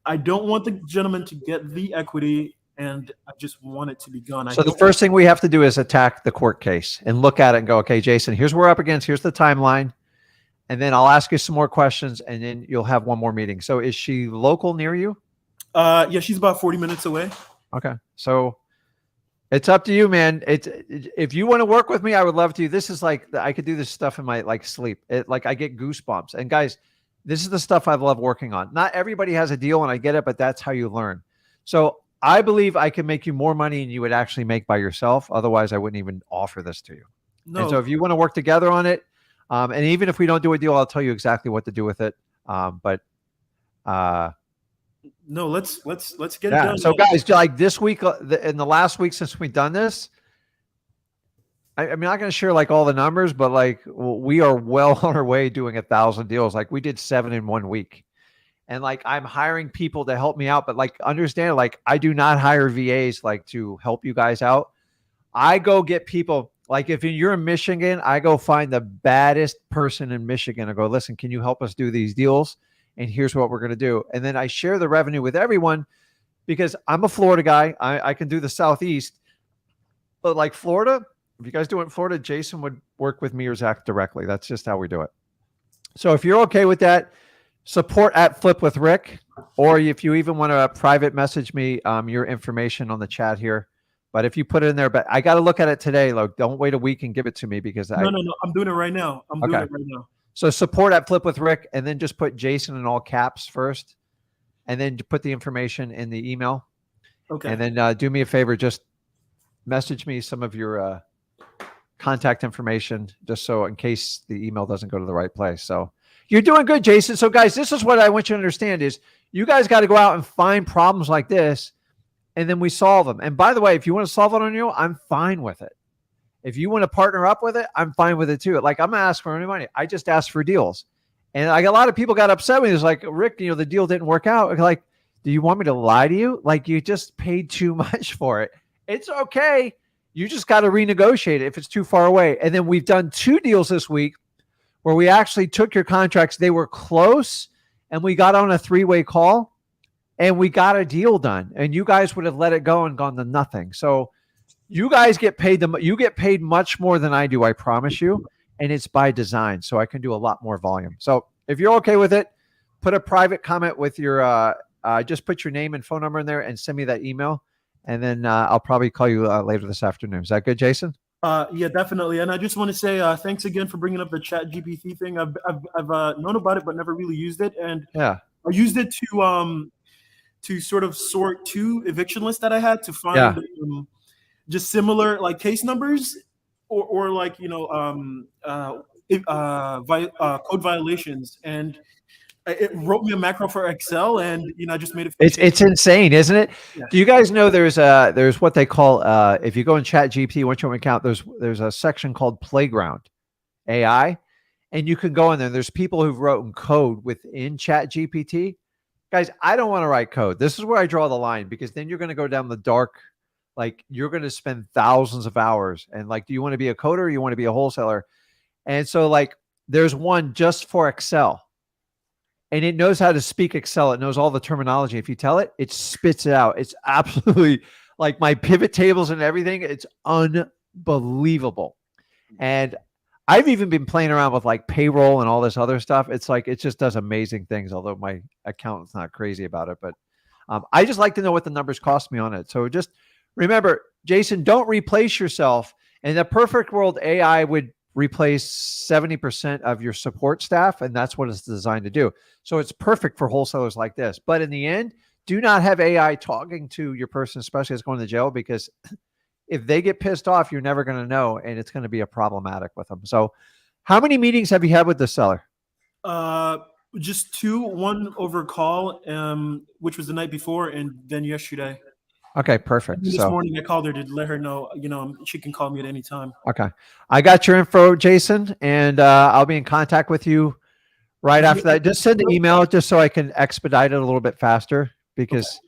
I don't want the gentleman to get the equity, and I just want it to be gone. So the first thing we have to do is attack the court case and look at it and go, okay, Jason, here's what we're up against. Here's the timeline. And then I'll ask you some more questions, and then you'll have one more meeting. So is she local near you? Yeah, she's about 40 minutes away. Okay. So it's up to you, man. If you want to work with me, I would love to. This is like, I could do this stuff in my like sleep. Like I get goosebumps. And guys, this is the stuff I love working on. Not everybody has a deal, and I get it, but that's how you learn. So I believe I can make you more money than you would actually make by yourself. Otherwise, I wouldn't even offer this to you. No. And so if you want to work together on it, and even if we don't do a deal, I'll tell you exactly what to do with it. No, let's get it done. So guys, like this week, in the last week since we've done this, I'm not going to share like all the numbers, but like we are well on our way doing 1,000 deals. Like we did 7 in 1 week. And like, I'm hiring people to help me out, but like, understand, like I do not hire VAs like to help you guys out. I go get people. Like if you're in Michigan, I go find the baddest person in Michigan. I go, listen, can you help us do these deals? And here's what we're going to do. And then I share the revenue with everyone because I'm a Florida guy. I can do the Southeast. But like Florida, if you guys do it in Florida, Jason would work with me or Zach directly. That's just how we do it. So if you're okay with that, support at Flip with Rick. Or if you even want to private message me your information on the chat here. But if you put it in there, but I got to look at it today. Like, don't wait a week and give it to me because No. I'm doing it right now. I'm doing it right now. So support at Flip with Rick, and then just put Jason in all caps first, and then put the information in the email. Okay. And then do me a favor, just message me some of your contact information, just so in case the email doesn't go to the right place. So you're doing good, Jason. So guys, this is what I want you to understand is you guys got to go out and find problems like this. And then we solve them. And by the way, if you want to solve it on your own, I'm fine with it. If you want to partner up with it, I'm fine with it too. Like I'm not asking for any money. I just ask for deals. And like a lot of people got upset with me. It's like, Rick, the deal didn't work out. Like, do you want me to lie to you? Like you just paid too much for it. It's okay. You just got to renegotiate it if it's too far away. And then we've done 2 deals this week where we actually took your contracts. They were close, and we got on a 3-way call, and we got a deal done. And you guys would have let it go and gone to nothing. So you guys get paid you get paid much more than I do, I promise you. And it's by design. So I can do a lot more volume. So if you're okay with it, put a private comment with your, just put your name and phone number in there and send me that email. And then I'll probably call you later this afternoon. Is that good, Jason? Yeah, definitely. And I just want to say thanks again for bringing up the Chat GPT thing. I've known about it, but never really used it. And yeah, I used it to sort of sort 2 eviction lists that I had to find just similar like case numbers or like, code violations. And it wrote me a macro for Excel, and I just made it. It's insane, isn't it? Yeah. Do you guys know there's what they call if you go in Chat GPT, once you account, there's a section called Playground AI, and you can go in there. There's people who've written code within Chat GPT. Guys, I don't want to write code. This is where I draw the line, because then you're going to go down the dark. Like, you're going to spend thousands of hours, and like, do you want to be a coder or you want to be a wholesaler? And so like, there's one just for Excel. And it knows how to speak Excel. It knows all the terminology. If you tell it, it spits it out. It's absolutely like my pivot tables and everything. It's unbelievable. And I've even been playing around with like payroll and all this other stuff. It's like, it just does amazing things. Although my accountant's not crazy about it, but I just like to know what the numbers cost me on it. So just remember, Jason, don't replace yourself. In the perfect world, AI would replace 70% of your support staff, and that's what it's designed to do. So it's perfect for wholesalers like this. But in the end, do not have AI talking to your person, especially as going to jail, because if they get pissed off, you're never going to know, and it's going to be a problematic with them. So how many meetings have you had with the seller? Just 2, one over call, which was the night before, and then yesterday. Okay, perfect. This morning I called her to let her know, she can call me at any time. Okay. I got your info, Jason, and I'll be in contact with you right after that. Just send an email just so I can expedite it a little bit faster, because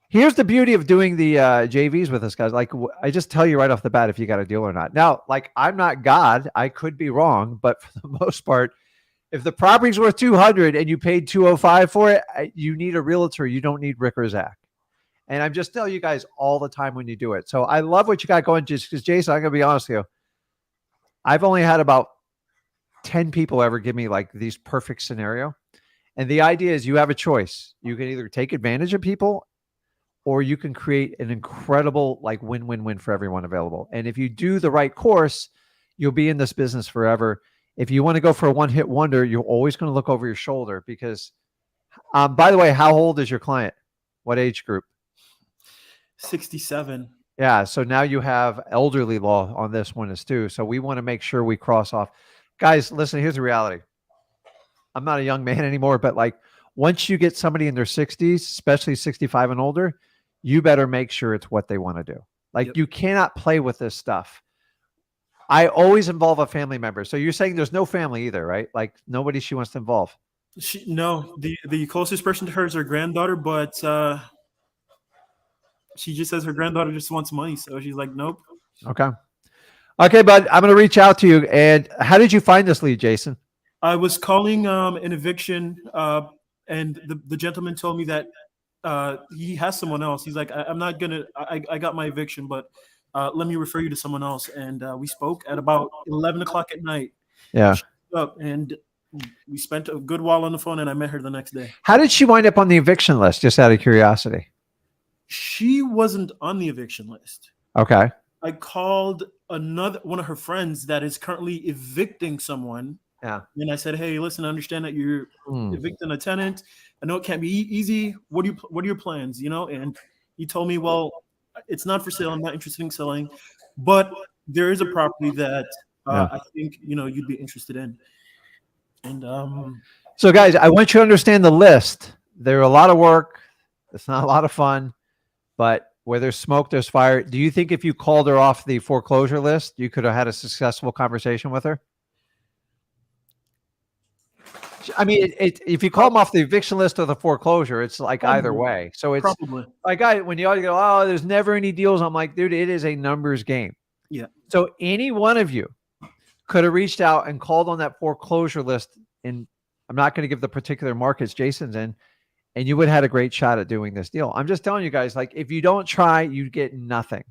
here's the beauty of doing the JVs with us, guys. Like, I just tell you right off the bat if you got a deal or not. Now, like, I'm not God. I could be wrong, but for the most part, if the property's worth 200 and you paid 205 for it, you need a realtor. You don't need Rick or Zach. And I'm just telling you guys all the time when you do it. So I love what you got going, just because, Jason, I'm going to be honest with you. I've only had about 10 people ever give me like these perfect scenario. And the idea is you have a choice. You can either take advantage of people, or you can create an incredible like win-win-win for everyone available. And if you do the right course, you'll be in this business forever. If you want to go for a one-hit wonder, you're always going to look over your shoulder, because, by the way, how old is your client? What age group? 67. Yeah. So now you have elderly law on this one as too. So we want to make sure we cross off. Guys, listen, here's the reality. I'm not a young man anymore, but like, once you get somebody in their 60s, especially 65 and older, you better make sure it's what they want to do. Like, you cannot play with this stuff. I always involve a family member. So you're saying there's no family either, right? Like, nobody she wants to involve. No, the closest person to her is her granddaughter, but she just says her granddaughter just wants money. So she's like, nope. Okay. Okay, bud, I'm going to reach out to you. And how did you find this lead, Jason? I was calling an eviction, and the gentleman told me that he has someone else. He's like, I'm not going to, I got my eviction, but let me refer you to someone else. And we spoke at about 11 o'clock at night. Yeah. And we spent a good while on the phone, and I met her the next day. How did she wind up on the eviction list, just out of curiosity? She wasn't on the eviction list. Okay. I called one of her friends that is currently evicting someone. Yeah. And I said, hey, listen, I understand that you're evicting a tenant. I know it can't be easy. What are your plans? And he told me, well, it's not for sale. I'm not interested in selling, but there is a property that I think, you'd be interested in. And so guys, I want you to understand the list. They're a lot of work. It's not a lot of fun, but where there's smoke, there's fire. Do you think if you called her off the foreclosure list, you could have had a successful conversation with her? I mean, if you call them off the eviction list or the foreclosure, it's like either Probably. way. So it's Probably. like when you all go, oh, there's never any deals. I'm like, dude, it is a numbers game. Yeah. So any one of you could have reached out and called on that foreclosure list. And I'm not going to give the particular markets Jason's in, and you would have had a great shot at doing this deal. I'm just telling you guys, like, if you don't try, you get nothing.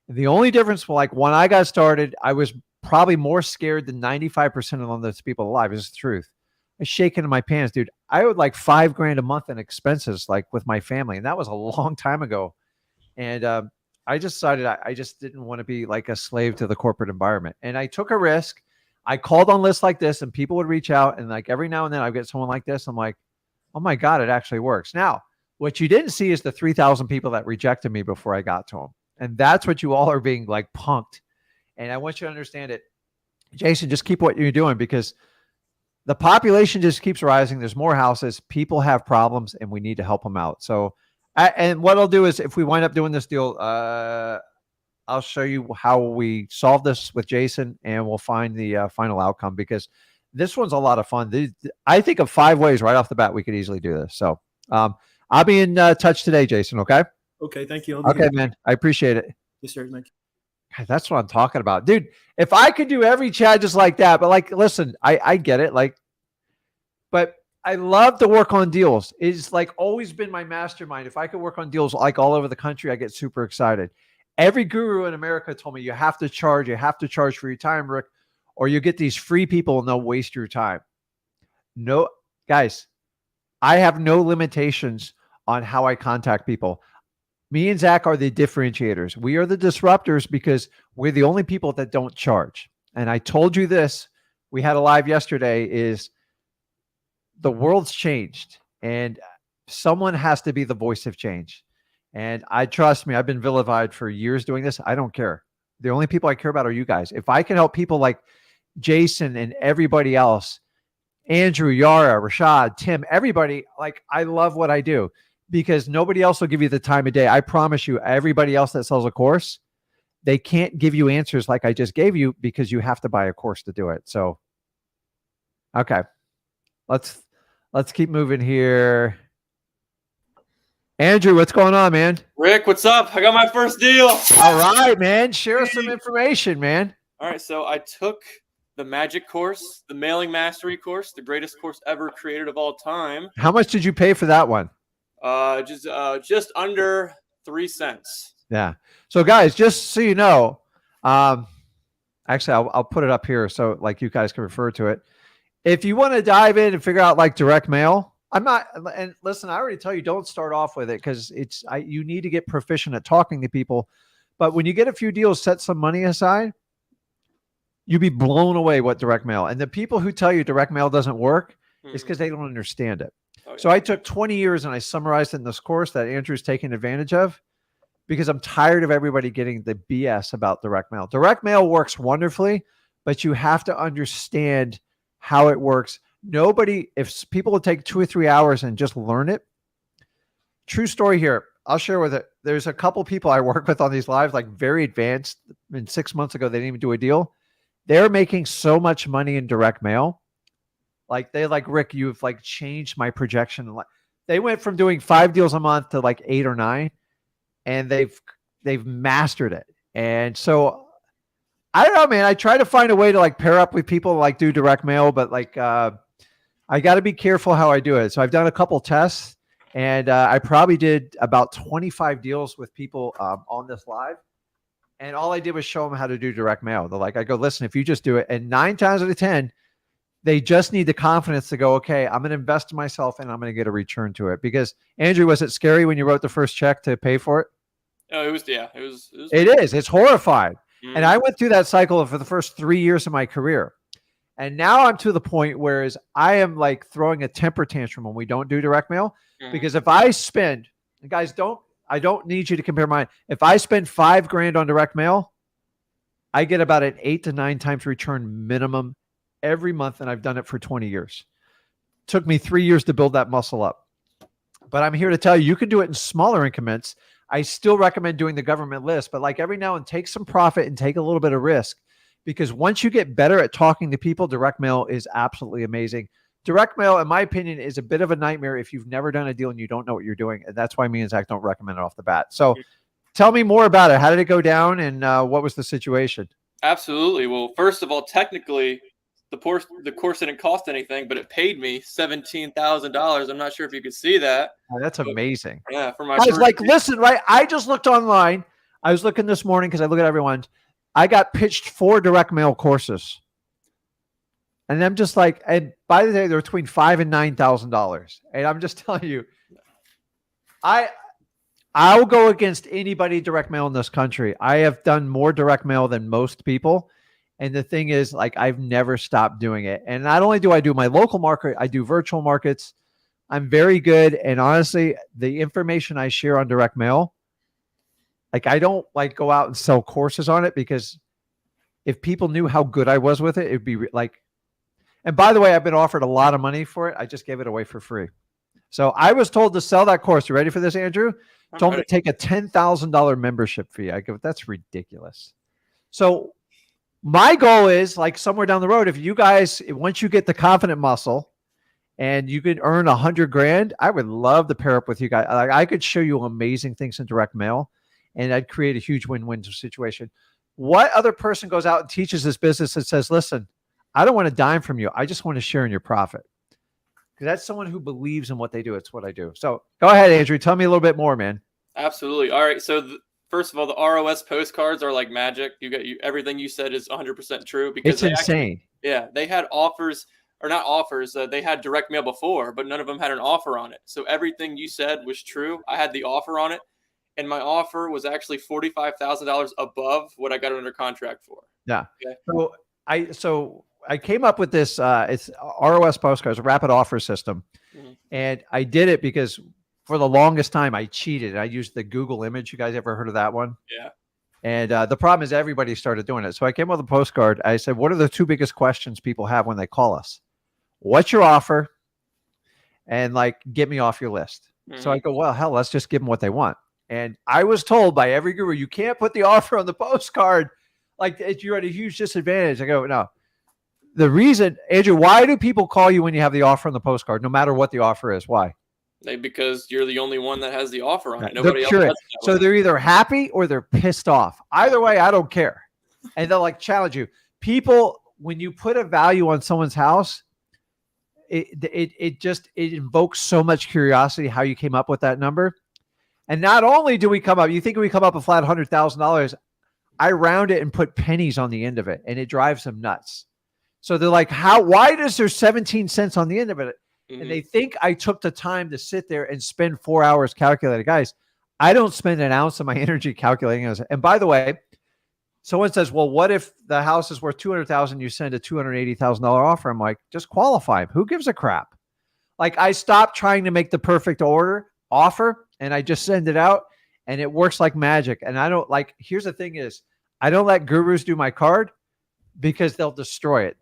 The only difference, like when I got started, I was probably more scared than 95% of those people alive. Is the truth. I was shaking in my pants, dude. I owed like $5,000 a month in expenses, like with my family. And that was a long time ago. And I just decided I just didn't want to be like a slave to the corporate environment. And I took a risk. I called on lists like this and people would reach out. And like every now and then I get someone like this. I'm like, oh my God, it actually works. Now, what you didn't see is the 3,000 people that rejected me before I got to them. And that's what you all are being like punked. And I want you to understand it. Jason, just keep what you're doing because the population just keeps rising. There's more houses. People have problems and we need to help them out. So, and what I'll do is if we wind up doing this deal, I'll show you how we solve this with Jason and we'll find the final outcome because this one's a lot of fun. I think of 5 ways right off the bat we could easily do this. So I'll be in touch today, Jason. Okay. Okay. Thank you. Okay, man. I appreciate it. Yes, sir. Thank you. God, that's what I'm talking about, dude. If I could do every chat just like that, but like, listen, I get it. Like, but I love to work on deals. It's like always been my mastermind. If I could work on deals like all over the country, I get super excited. Every guru in America told me you have to charge for your time, Rick, or you get these free people and they'll waste your time. No, guys, I have no limitations on how I contact people. Me and Zach are the differentiators. We are the disruptors because we're the only people that don't charge. And I told you this, we had a live yesterday, is the world's changed and someone has to be the voice of change. And trust me, I've been vilified for years doing this. I don't care. The only people I care about are you guys. If I can help people like Jason and everybody else, Andrew, Yara, Rashad, Tim, everybody, like I love what I do. Because nobody else will give you the time of day. I promise you, everybody else that sells a course, they can't give you answers like I just gave you because you have to buy a course to do it. So, okay, let's keep moving here. Andrew, what's going on, man? Rick, what's up? I got my first deal. All right, man. Share some information, man. All right, so I took the magic course, the mailing mastery course, the greatest course ever created of all time. How much did you pay for that one? Just under 3 cents. Yeah. So guys, just so you know, actually I'll put it up here so like you guys can refer to it. If you want to dive in and figure out like direct mail, and listen, I already tell you, don't start off with it because you need to get proficient at talking to people. But when you get a few deals, set some money aside, you'll be blown away what direct mail. And the people who tell you direct mail doesn't work is because they don't understand it. Oh, yeah. So I took 20 years and I summarized it in this course that Andrew's taking advantage of because I'm tired of everybody getting the BS about direct mail. Direct mail works wonderfully, but you have to understand how it works. If people would take 2 or 3 hours and just learn it, true story here. I'll share with it. There's a couple people I work with on these lives, like very advanced. And 6 months ago, they didn't even do a deal. They're making so much money in direct mail. Like they like, Rick, you've like changed my projection. They went from doing 5 deals a month to like 8 or 9, and they've mastered it. And so I don't know, man. I try to find a way to like pair up with people like do direct mail, but like I got to be careful how I do it. So I've done a couple tests, and I probably did about 25 deals with people on this live. And all I did was show them how to do direct mail. They're like, I go, listen, if you just do it, and 9 times out of 10. They just need the confidence to go, okay, I'm going to invest in myself and I'm going to get a return to it. Because Andrew, was it scary when you wrote the first check to pay for it? Oh, it was. It is. It's horrifying. And I went through that cycle for the first 3 years of my career. And now I'm to the point where I am like throwing a temper tantrum when we don't do direct mail. Because if I spend, and guys, I don't need you to compare mine. If I spend $5,000 on direct mail, I get about an 8 to 9 times return minimum every month, and I've done it for 20 years. Took me 3 years to build that muscle up. But I'm here to tell you can do it in smaller increments. I still recommend doing the government list, but like every now and take some profit and take a little bit of risk, because once you get better at talking to people, direct mail is absolutely amazing. direct mail, in my opinion, is a bit of a nightmare if you've never done a deal and you don't know what you're doing. And that's why me and Zach don't recommend it off the bat. So tell me more about it. How did it go down, and what was the situation? Absolutely. Well, first of all, technically, the course didn't cost anything, but it paid me $17,000. I'm not sure if you could see that. Oh, that's amazing. Yeah, for my I was like, first- listen, right? I just looked online. I was looking this morning because I look at everyone's. I got pitched 4 direct mail courses. And I'm just like, and by the day, they're between $5,000 and $9,000. And I'm just telling you, I'll go against anybody direct mail in this country. I have done more direct mail than most people. And the thing is, like, I've never stopped doing it. And not only do I do my local market, I do virtual markets. I'm very good. And honestly, the information I share on direct mail, like, I don't like go out and sell courses on it, because if people knew how good I was with it, it'd be like, and by the way, I've been offered a lot of money for it. I just gave it away for free. So I was told to sell that course. You ready for this, Andrew? Told me to take a $10,000 membership fee. I go, that's ridiculous. So my goal is, like, somewhere down the road, if you guys, once you get the confident muscle and you can earn $100,000, I would love to pair up with you guys. Like, I could show you amazing things in direct mail, and I'd create a huge win-win situation. What other person goes out and teaches this business and says, listen, I don't want a dime from you. I just want to share in your profit? Because that's someone who believes in what they do. It's what I do. So go ahead, Andrew. Tell me a little bit more, man. Absolutely. All right. So first of all, the ROS postcards are like magic. Everything you said is 100% true, because it's insane. They had offers, or not offers. They had direct mail before, but none of them had an offer on it. So everything you said was true. I had the offer on it, and my offer was actually $45,000 above what I got under contract for. Yeah. Okay. So I came up with this. It's ROS postcards, a rapid offer system. Mm-hmm. And I did it because for the longest time I cheated. I used the Google image. You guys ever heard of that one? Yeah. And the problem is everybody started doing it. So I came up with a postcard. I said, what are the 2 biggest questions people have when they call us? What's your offer? And, like, get me off your list. Mm-hmm. So I go, well, hell, let's just give them what they want. And I was told by every guru, you can't put the offer on the postcard. Like, you're at a huge disadvantage. I go, no. The reason, Andrew, why do people call you when you have the offer on the postcard, no matter what the offer is? Why? Because you're the only one that has the offer on it. Nobody else has it. So they're either happy or they're pissed off. Either way, I don't care. And they'll, like, challenge you. People, when you put a value on someone's house, it invokes so much curiosity how you came up with that number. And not only do we come up, you think we come up a flat $100,000, I round it and put pennies on the end of it, and it drives them nuts. So they're like, why does there 17 cents on the end of it? Mm-hmm. And they think I took the time to sit there and spend 4 hours calculating. Guys, I don't spend an ounce of my energy calculating. And by the way, someone says, well, what if the house is worth $200,000, you send a $280,000 offer? I'm like, just qualify him. Who gives a crap? Like, I stopped trying to make the perfect offer, and I just send it out, and it works like magic. And I don't, like, here's the thing is, I don't let gurus do my card, because they'll destroy it.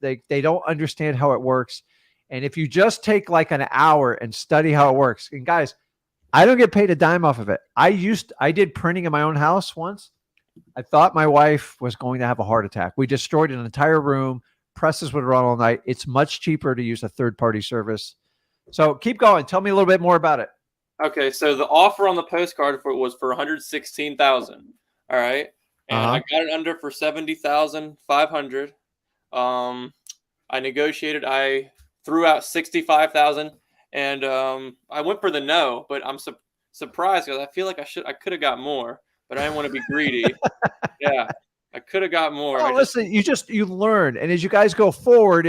They don't understand how it works. And if you just take like an hour and study how it works, and guys, I don't get paid a dime off of it. I did printing in my own house once. I thought my wife was going to have a heart attack. We destroyed an entire room. Presses would run all night. It's much cheaper to use a third-party service. So keep going. Tell me a little bit more about it. Okay, so the offer on the postcard was for $116,000. All right. And I got it under for $70,500. I negotiated. I threw out $65,000, and I went for the no. But I'm surprised because I feel like I could have got more, but I didn't want to be greedy. Yeah, I could have got more. Oh, listen, you learn, and as you guys go forward,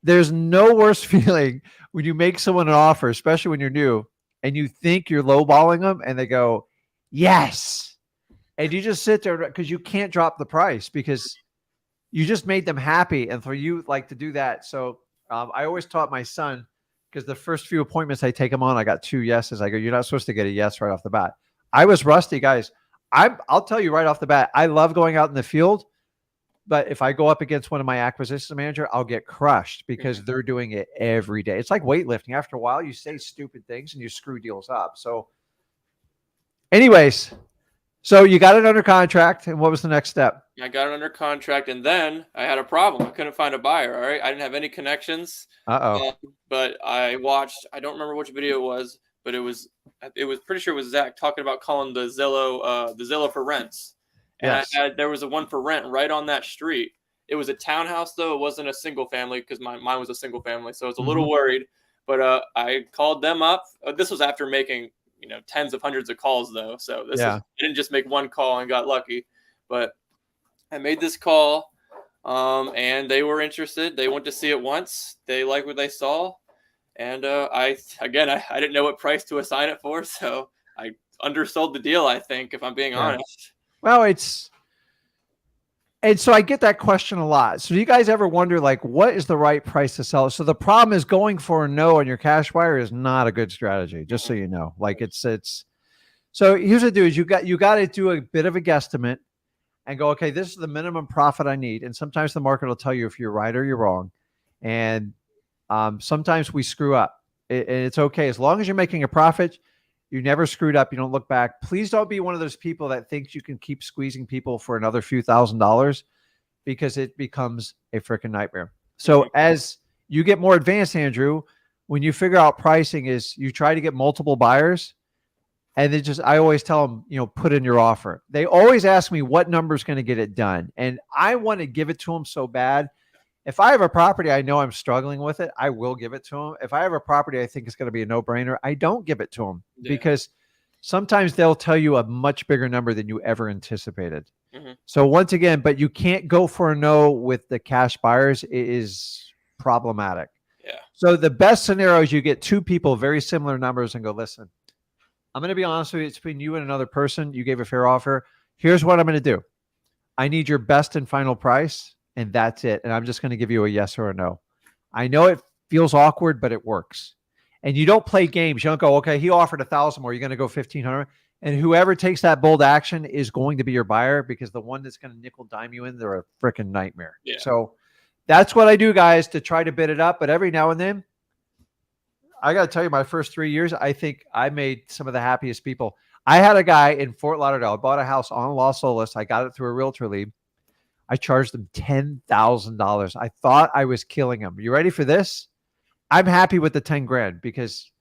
there's no worse feeling when you make someone an offer, especially when you're new, and you think you're lowballing them, and they go, yes. And you just sit there because you can't drop the price because you just made them happy. And for you, like, to do that. So I always taught my son, because the first few appointments I take him on, I got 2 yeses. I go, you're not supposed to get a yes right off the bat. I was rusty, guys. I'll tell you right off the bat, I love going out in the field. But if I go up against one of my acquisition manager, I'll get crushed because they're doing it every day. It's like weightlifting. After a while, you say stupid things and you screw deals up. So anyways, So you got it under contract, and what was the next step? I got it under contract, and then I had a problem. I couldn't find a buyer. All right, I didn't have any connections. But I watched. I don't remember which video it was, but it was pretty sure it was Zach talking about calling the Zillow for rents. And Yes. there was a one for rent right on that street. It was a townhouse though. It wasn't a single family because mine was a single family, so I was a little worried. But I called them up. This was after making tens of hundreds of calls though. So I didn't just make one call and got lucky, but I made this call, and they were interested. They went to see it once. They liked what they saw, and I didn't know what price to assign it for, so I undersold the deal. I think, if I'm being honest. Well, and so I get that question a lot. So do you guys ever wonder, like, what is the right price to sell it? So the problem is going for a no on your cash buyer is not a good strategy, just so you know. Like it's so here's what to do is you got to do a bit of a guesstimate and go, okay, this is the minimum profit I need. And sometimes the market will tell you if you're right or you're wrong. And sometimes we screw up. And it's okay. As long as you're making a profit, you never screwed up. You don't look back. Please don't be one of those people that thinks you can keep squeezing people for another few $1,000s, because it becomes a freaking nightmare. So as you get more advanced, Andrew, when you figure out pricing is you try to get multiple buyers. And then I always tell them, put in your offer. They always ask me what number is going to get it done. And I want to give it to them so bad. If I have a property, I know I'm struggling with it, I will give it to them. If I have a property I think it's going to be a no-brainer, I don't give it to them because sometimes they'll tell you a much bigger number than you ever anticipated. So once again, but you can't go for a no with the cash buyers. It is problematic. Yeah. So the best scenario is you get two people, very similar numbers, and go, listen, I'm going to be honest with you. It's between you and another person. You gave a fair offer. Here's what I'm going to do. I need your best and final price, and that's it. And I'm just going to give you a yes or a no. I know it feels awkward, but it works. And you don't play games. You don't go, okay, he offered 1,000 more. You're going to go 1,500. And whoever takes that bold action is going to be your buyer, because the one that's going to nickel dime you in, they're a freaking nightmare. Yeah. So that's what I do, guys, to try to bid it up. But every now and then, I got to tell you, my first 3 years, I think I made some of the happiest people. I had a guy in Fort Lauderdale. I bought a house on Los Olas. I got it through a realtor lead. I charged him $10,000. I thought I was killing him. You ready for this? I'm happy with the 10 grand because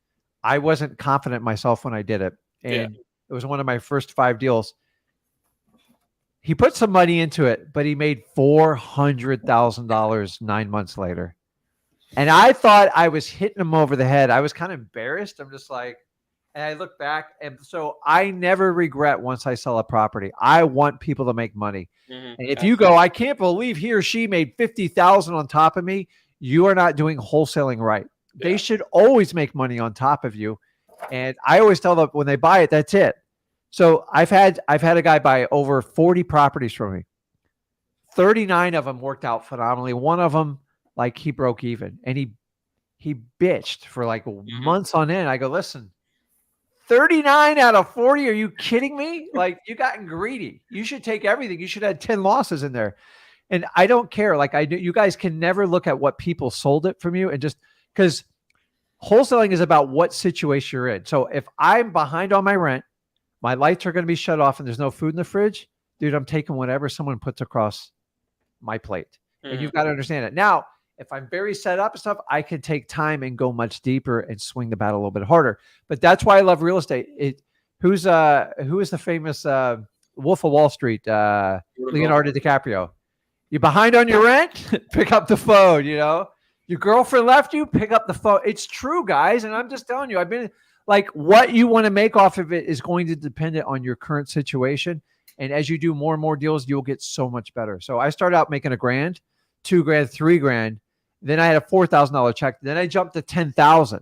I wasn't confident myself when I did it. And it was one of my first 5 deals. He put some money into it, but he made $400,000 9 months later. And I thought I was hitting him over the head. I was kind of embarrassed. I'm just like, and I look back. And so I never regret once I sell a property. I want people to make money. And if you go, I can't believe he or she made $50,000 on top of me, you are not doing wholesaling right. They should always make money on top of you. And I always tell them when they buy it, that's it. So I've had a guy buy over 40 properties from me. 39 of them worked out phenomenally. One of them, like, he broke even, and he bitched for like months on end. I go, listen, 39 out of 40. Are you kidding me? Like, you gotten greedy. You should take everything. You should have 10 losses in there. And I don't care. Like I do. You guys can never look at what people sold it from you, and just because wholesaling is about what situation you're in. So if I'm behind on my rent, my lights are going to be shut off and there's no food in the fridge, dude, I'm taking whatever someone puts across my plate. And you've got to understand it. Now, if I'm very set up and stuff, I can take time and go much deeper and swing the bat a little bit harder. But that's why I love real estate. Who is the famous Wolf of Wall Street? Leonardo DiCaprio. You behind on your rent? Pick up the phone. Your girlfriend left you? Pick up the phone. It's true, guys. And I'm just telling you, I've been like, what you want to make off of it is going to depend on your current situation. And as you do more and more deals, you'll get so much better. So I started out making $1,000, $2,000, $3,000. Then I had a $4,000 check. Then I jumped to $10,000.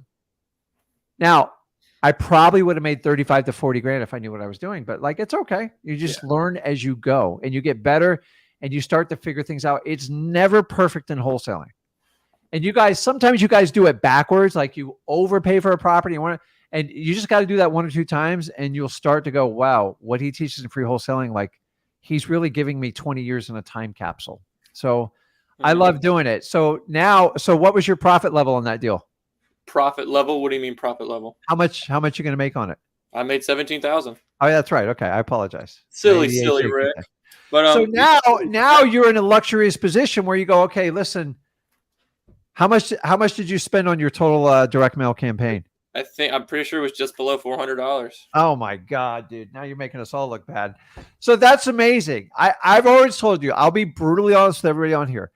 Now, I probably would have made 35 to 40 grand if I knew what I was doing, but like, it's okay. You just learn as you go and you get better and you start to figure things out. It's never perfect in wholesaling. And you guys, sometimes you guys do it backwards. Like you overpay for a property and you just got to do that 1 or 2 times and you'll start to go, wow, what he teaches in free wholesaling, like he's really giving me 20 years in a time capsule. So I love doing it. So what was your profit level on that deal? Profit level? What do you mean profit level? How much you going to make on it? I made 17,000. Oh, that's right. Okay, I apologize. Silly, My silly ADHD Rick. kicked in. But So now you're in a luxurious position where you go, okay, listen, how much did you spend on your total direct mail campaign? I'm pretty sure it was just below $400. Oh my God, dude. Now you're making us all look bad. So that's amazing. I've always told you, I'll be brutally honest with everybody on here.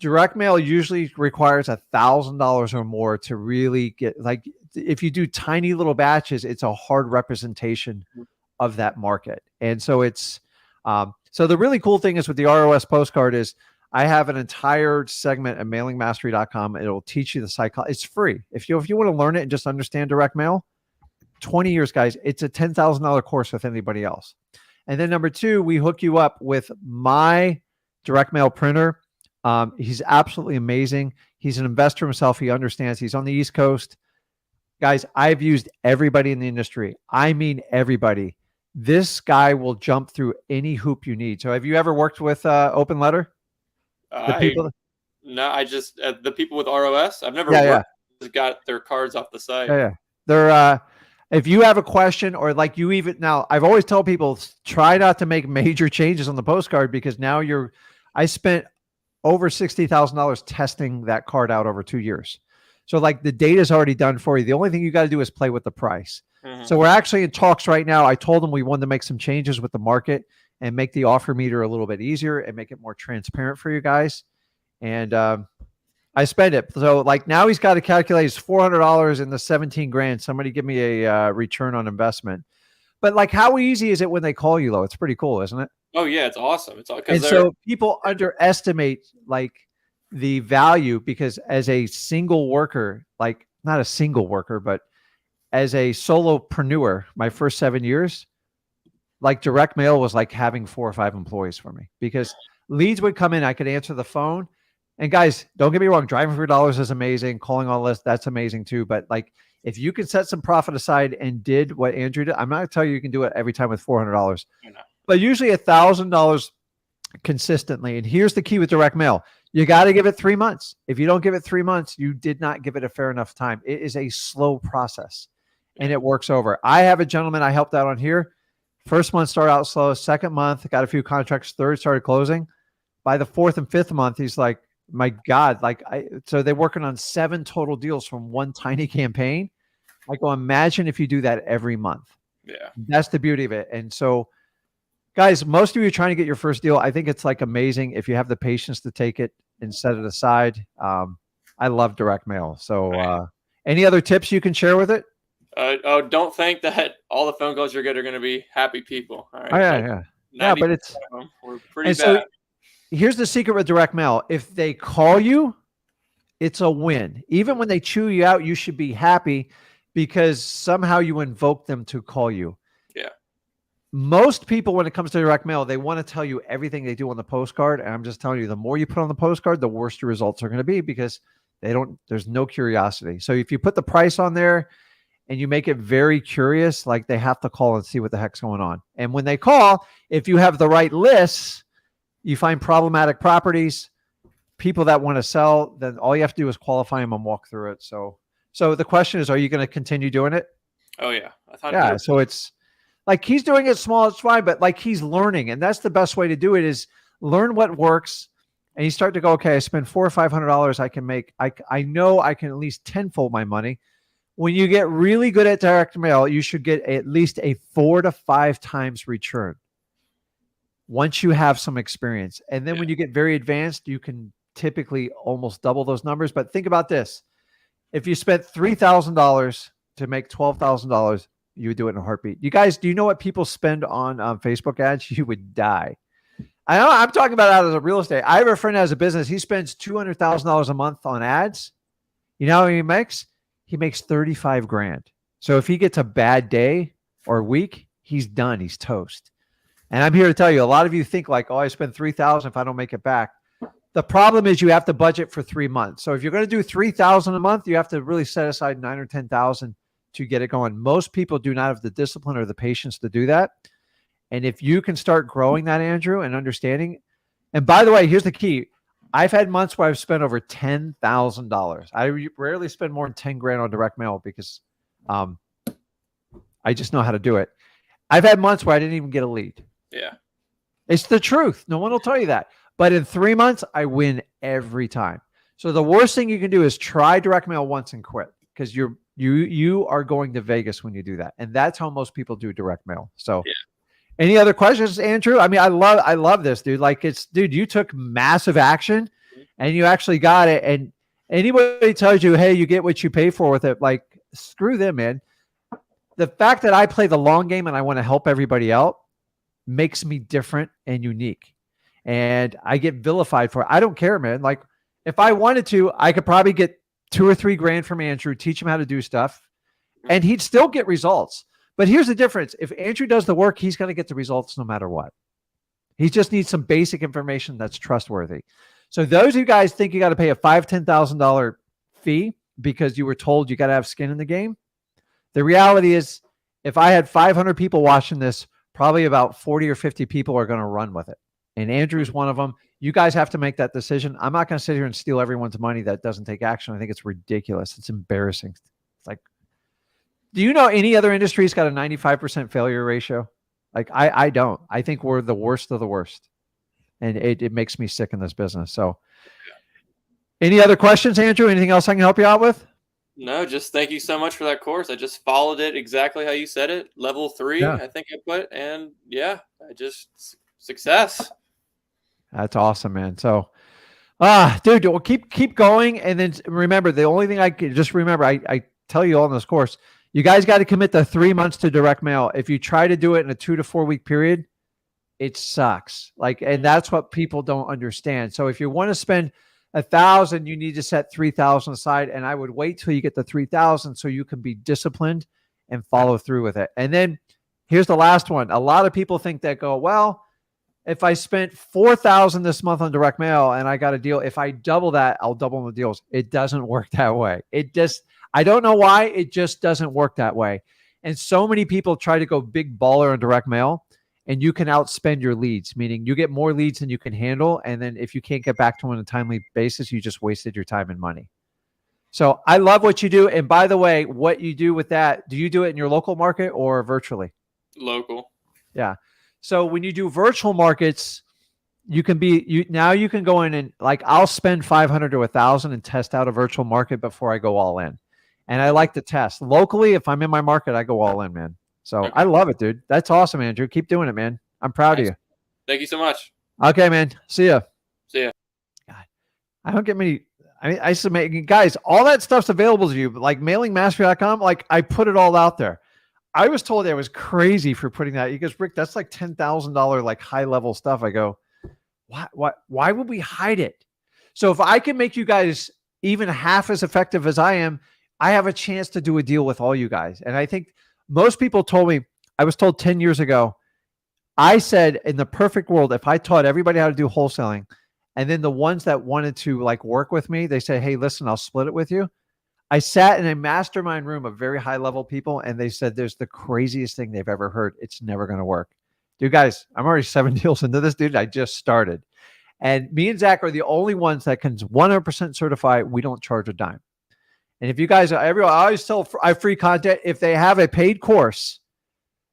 Direct mail usually requires $1,000 or more to really get, like, if you do tiny little batches, it's a hard representation of that market. And so it's, so the really cool thing is with the ROS postcard is I have an entire segment at mailingmastery.com. It'll teach you the psychology. It's free. If you want to learn it and just understand direct mail, 20 years, guys, it's a $10,000 course with anybody else. And then number two, we hook you up with my direct mail printer. He's absolutely amazing. He's an investor himself. He understands. He's on the East Coast. Guys, I've used everybody in the industry. I mean, everybody. This guy will jump through any hoop you need. So have you ever worked with Open Letter? The people? No, I just, the people with ROS, I've never got their cards off the site. Yeah. They're, if you have a question or like you even now, I've always told people, try not to make major changes on the postcard because now I spent over $60,000 testing that card out over 2 years. So like the data is already done for you. The only thing you got to do is play with the price. Mm-hmm. So we're actually in talks right now. I told them we wanted to make some changes with the market and make the offer meter a little bit easier and make it more transparent for you guys. And I spend it. So like now he's got to calculate his $400 in the 17 grand. Somebody give me a return on investment. But like, how easy is it when they call you though? It's pretty cool, isn't it? Oh yeah, it's awesome. It's all, and so people underestimate like the value because as a single worker, like not a single worker, but as a solopreneur, my first 7 years, like direct mail was like having 4 or 5 employees for me because leads would come in. I could answer the phone. And guys, don't get me wrong. Driving for dollars is amazing. Calling all this, that's amazing too. But like, if you can set some profit aside and did what Andrew did, I'm not going to tell you can do it every time with $400, but usually $1,000 consistently. And here's the key with direct mail. You got to give it 3 months. If you don't give it 3 months, you did not give it a fair enough time. It is a slow process and it works over. I have a gentleman I helped out on here. First month started out slow. Second month, got a few contracts. Third started closing. By the 4th and 5th month, he's like, my God, like so they're working on 7 total deals from one tiny campaign. I go, imagine if you do that every month. Yeah. That's the beauty of it. And so guys, most of you are trying to get your first deal. I think it's like amazing if you have the patience to take it and set it aside. I love direct mail. So any other tips you can share with it? Don't think that all the phone calls you get are going to be happy people. All right. Oh, yeah. Yeah, but it's we're pretty bad. So here's the secret with direct mail. If they call you, it's a win. Even when they chew you out, you should be happy because somehow you invoke them to call you. Yeah. Most people, when it comes to direct mail, they want to tell you everything they do on the postcard. And I'm just telling you, the more you put on the postcard, the worse your results are going to be because there's no curiosity. So if you put the price on there and you make it very curious, like they have to call and see what the heck's going on. And when they call, if you have the right lists, you find problematic properties, people that want to sell, then all you have to do is qualify them and walk through it. So the question is, are you going to continue doing it? Oh yeah. Yeah. So it's like, he's doing it small. It's fine. But like he's learning. And that's the best way to do it is learn what works. And you start to go, okay, I spend $400 or $500. I can make, I know I can at least tenfold my money. When you get really good at direct mail, you should get at least a 4 to 5 times return once you have some experience. And then when you get very advanced, you can typically almost double those numbers. But think about this. If you spent $3,000 to make $12,000, you would do it in a heartbeat. You guys, do you know what people spend on Facebook ads? You would die. I know I'm talking about out as a real estate. I have a friend that has a business. He spends $200,000 a month on ads. You know how he makes? He makes 35 grand. So if he gets a bad day or week, he's done. He's toast. And I'm here to tell you, a lot of you think like, oh, I spend $3,000 if I don't make it back. The problem is you have to budget for 3 months. So if you're going to do $3,000 a month, you have to really set aside $9,000 or $10,000 to get it going. Most people do not have the discipline or the patience to do that. And if you can start growing that, Andrew, and understanding, and by the way, here's the key. I've had months where I've spent over $10,000. I rarely spend more than 10 grand on direct mail because I just know how to do it. I've had months where I didn't even get a lead. Yeah. It's the truth. No one will tell you that. But in 3 months, I win every time. So the worst thing you can do is try direct mail once and quit, because you are going to Vegas when you do that. And that's how most people do direct mail. So yeah. Any other questions, Andrew? I mean, I love this, dude. Like, dude, you took massive action and you actually got it. And anybody tells you, hey, you get what you pay for with it, like, screw them, man. The fact that I play the long game and I want to help everybody out makes me different and unique. And I get vilified for it. I don't care, man. Like, if I wanted to, I could probably get $2 or $3 grand from Andrew, teach him how to do stuff, and he'd still get results. But here's the difference. If Andrew does the work, he's going to get the results no matter what. He just needs some basic information that's trustworthy. So those of you guys think you got to pay a $5,000, $10,000 fee because you were told you got to have skin in the game, the reality is, if I had 500 people watching this, probably about 40 or 50 people are going to run with it. And Andrew's one of them. You guys have to make that decision. I'm not going to sit here and steal everyone's money that doesn't take action. I think it's ridiculous. It's embarrassing. It's like, do you know any other industry's got a 95% failure ratio? Like, I don't. I think we're the worst of the worst. And it makes me sick in this business. So any other questions, Andrew? Anything else I can help you out with? No, just thank you so much for that course. I just followed it exactly how you said it. Level 3, I think I put, and yeah, I just success. That's awesome, man. So, dude, we'll keep going. And then remember, the only thing I can just remember, I tell you all in this course, you guys got to commit to 3 months to direct mail. If you try to do it in a 2 to 4 week period, it sucks. Like, and that's what people don't understand. So if you want to spend 1,000, you need to set 3,000 aside. And I would wait till you get the 3,000 so you can be disciplined and follow through with it. And then here's the last one. A lot of people think that well, if I spent 4,000 this month on direct mail and I got a deal, if I double that, I'll double the deals. It doesn't work that way. I don't know why. It just doesn't work that way. And so many people try to go big baller on direct mail, and you can outspend your leads, meaning you get more leads than you can handle. And then if you can't get back to them on a timely basis, you just wasted your time and money. So I love what you do. And by the way, what you do with that, do you do it in your local market or virtually? Local. Yeah. So when you do virtual markets, you can go in and, like, I'll spend 500 to 1,000 and test out a virtual market before I go all in. And I like to test. Locally, if I'm in my market, I go all in, man. So I love it, dude. That's awesome, Andrew. Keep doing it, man. I'm proud of you. Thank you so much. Okay, man. See ya. See ya. God, I don't get many. I mean, I used to make, guys, all that stuff's available to you, but like mailingmastery.com, like, I put it all out there. I was told I was crazy for putting that. He goes, Rick, that's like $10,000, like, high level stuff. I go, why would we hide it? So if I can make you guys even half as effective as I am, I have a chance to do a deal with all you guys. And I think most people told me, I was told 10 years ago, I said, in the perfect world, if I taught everybody how to do wholesaling, and then the ones that wanted to, like, work with me, they say, hey, listen, I'll split it with you. I sat in a mastermind room of very high level people, and they said, there's the craziest thing they've ever heard. It's never going to work. Dude, guys, I'm already 7 deals into this, dude. I just started. And me and Zach are the only ones that can 100% certify we don't charge a dime. And if you guys are I always tell I have free content. If they have a paid course,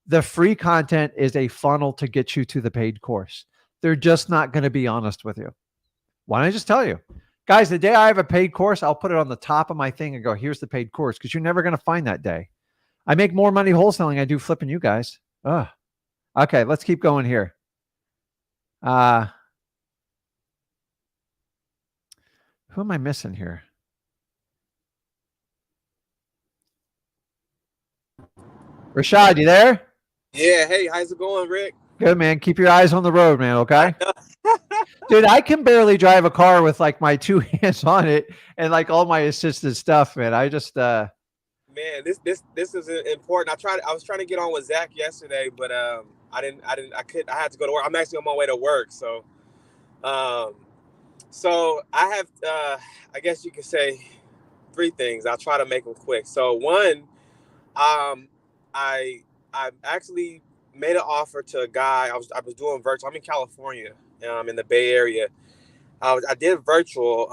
the free content is a funnel to get you to the paid course. They're just not going to be honest with you. Why don't I just tell you? Guys, the day I have a paid course, I'll put it on the top of my thing and go, here's the paid course, because you're never going to find that day. I make more money wholesaling than I do flipping you guys. Okay, let's keep going here. Who am I missing here? Rashad, you there? Yeah. Hey, how's it going, Rick? Good, man. Keep your eyes on the road, man. Okay. Dude, I can barely drive a car with, like, my 2 hands on it and, like, all my assisted stuff, man. I just man, this is important. I was trying to get on with Zach yesterday, but I had to go to work. I'm actually on my way to work. So so I have I guess you could say 3 things. I'll try to make them quick. So one, I actually made an offer to a guy. I was doing virtual. I'm in California, in the Bay Area. I did virtual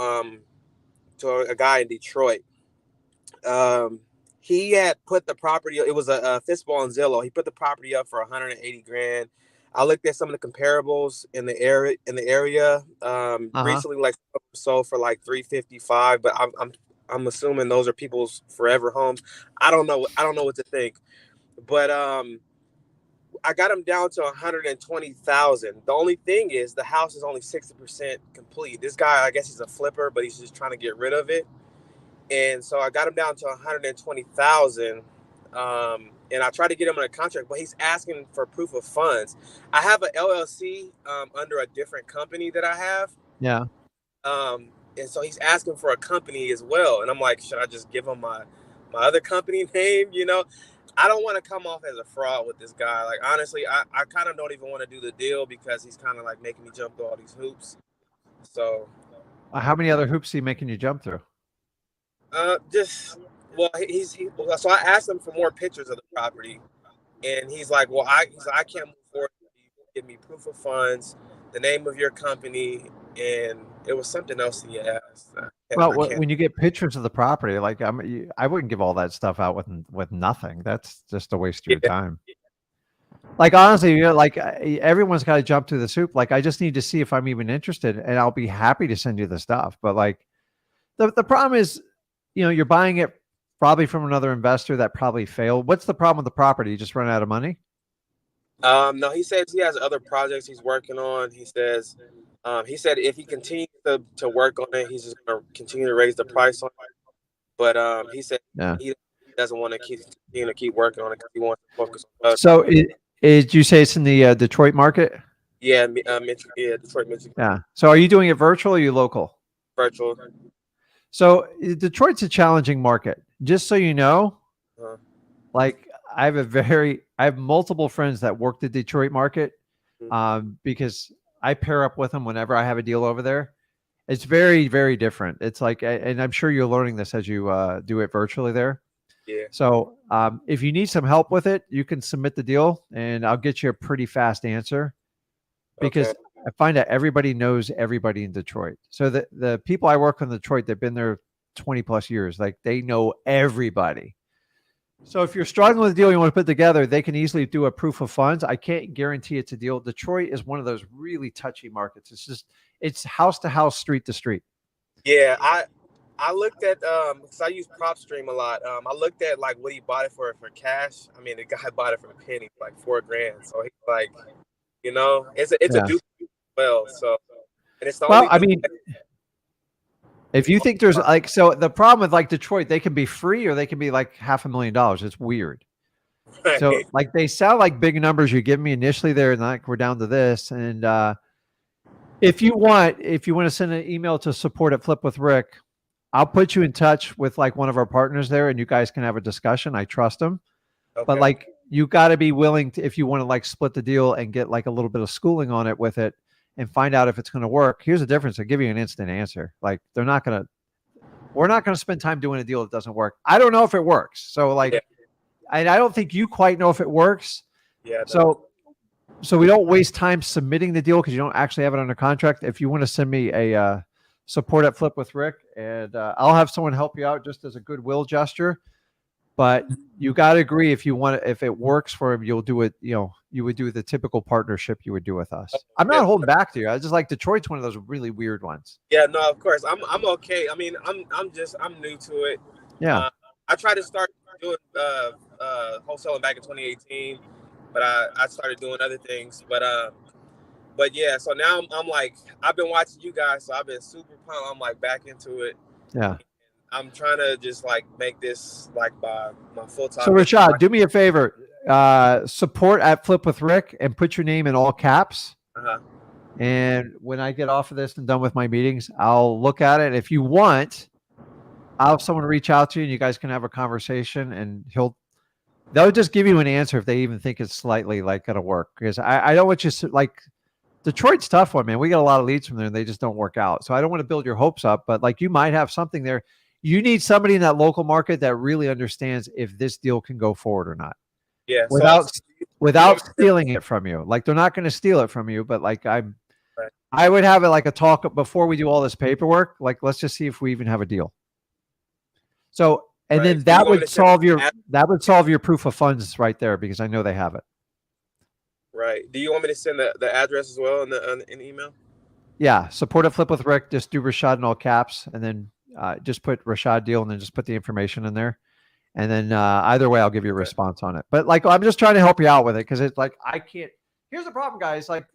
to a guy in Detroit. he had put the property. It was a fistball on Zillow. He put the property up for 180 grand. I looked at some of the comparables in the area. Recently, like sold for like 355. But I'm assuming those are people's forever homes. I don't know. I don't know what to think. But I got him down to 120,000. The only thing is the house is only 60% complete. This guy, I guess he's a flipper, but he's just trying to get rid of it. And so I got him down to 120,000. And I tried to get him on a contract, but he's asking for proof of funds. I have an LLC under a different company that I have. Yeah. And so he's asking for a company as well. And I'm like, should I just give him my other company name? You know, I don't want to come off as a fraud with this guy. Like, honestly, I kind of don't even want to do the deal because he's kind of like making me jump through all these hoops. So How many other hoops are you making you jump through? So I asked him for more pictures of the property, and he's like, well, I can't move forward. Give me proof of funds, the name of your company, and it was something else he asked. Well, when you get pictures of the property, like I wouldn't give all that stuff out with nothing. That's just a waste of your time. Like, honestly, you know, like everyone's got to jump through the soup. Like, I just need to see if I'm even interested, and I'll be happy to send you the stuff. But like, the problem is, you know, you're buying it probably from another investor that probably failed. What's the problem with the property? You just run out of money? No, he says he has other projects he's working on. He said if he continues to work on it, he's just going to continue to raise the price on it. But he said he doesn't want to continue to keep working on it because he wants to focus on it. So did you say it's in the Detroit market? Yeah, Detroit, Michigan. Yeah. So are you doing it virtual or are you local? Virtual. So Detroit's a challenging market. Just so you know, like I have multiple friends that work the Detroit market because I pair up with them whenever I have a deal over there. It's very, very different. It's like, and I'm sure you're learning this as you do it virtually there. Yeah. So if you need some help with it, you can submit the deal and I'll get you a pretty fast answer because I find that everybody knows everybody in Detroit. So the people I work with in Detroit, they've been there 20 plus years. Like they know everybody. So if you're struggling with a deal you want to put together, they can easily do a proof of funds. I can't guarantee it's a deal. Detroit is one of those really touchy markets. It's house to house, street to street. Yeah. I looked at, because I use PropStream a lot. I looked at like what he bought it for cash. I mean, the guy bought it for a penny, like $4,000. So he's like, you know, it's a duplicate well. So, and it's the only I mean, if you think there's like, so the problem with like Detroit, they can be free or they can be like $500,000. It's weird. Right. So like they sound like big numbers you give me initially there, and like we're down to this. And if you want to send an email to support@flipwithrick, I'll put you in touch with like one of our partners there, and you guys can have a discussion. I trust them, but like you got to be willing to, if you want to like split the deal and get like a little bit of schooling on it with it, and find out if it's going to work. Here's the difference. I'll give you an instant answer. Like we're not going to spend time doing a deal that doesn't work. I don't know if it works. So like, and I don't think you quite know if it works. Yeah. So we don't waste time submitting the deal because you don't actually have it under contract. If you want to send me a support@flipwithrick, and I'll have someone help you out just as a goodwill gesture. But you got to agree if it works for him, you'll do it. You know, you would do the typical partnership you would do with us. I'm not holding back to you. I just like Detroit's one of those really weird ones. Yeah, no, of course. I'm okay. I mean, I'm new to it. Yeah. I tried to start doing wholesaling back in 2018, but I started doing other things. But yeah, so now I'm like, I've been watching you guys, so I've been super pumped. I'm like back into it. Yeah. I'm trying to just like make this like my full-time. So Rashad, do me a favor, support@flipwithrick and put your name in all caps. And when I get off of this and done with my meetings, I'll look at it. If you want, I'll have someone reach out to you and you guys can have a conversation, and they'll just give you an answer if they even think it's slightly like gonna work. Because I don't want you to like, Detroit's tough one, man. We get a lot of leads from there and they just don't work out. So I don't want to build your hopes up, but like you might have something there. You need somebody in that local market that really understands if this deal can go forward or not. Yeah. Without stealing it from you. Like they're not going to steal it from you, but like I would have it like a talk before we do all this paperwork. Like, let's just see if we even have a deal. So And then Do you want me to send that would solve your proof of funds right there, because I know they have it. Right. Do you want me to send the address as well in the email? Yeah, support at Flip with Rick. Just do Rashad in all caps, and then just put Rashad deal, and then just put the information in there. And then either way, I'll give you a response on it. But like, I'm just trying to help you out with it, because it's like, I can't. Here's the problem, guys. Like,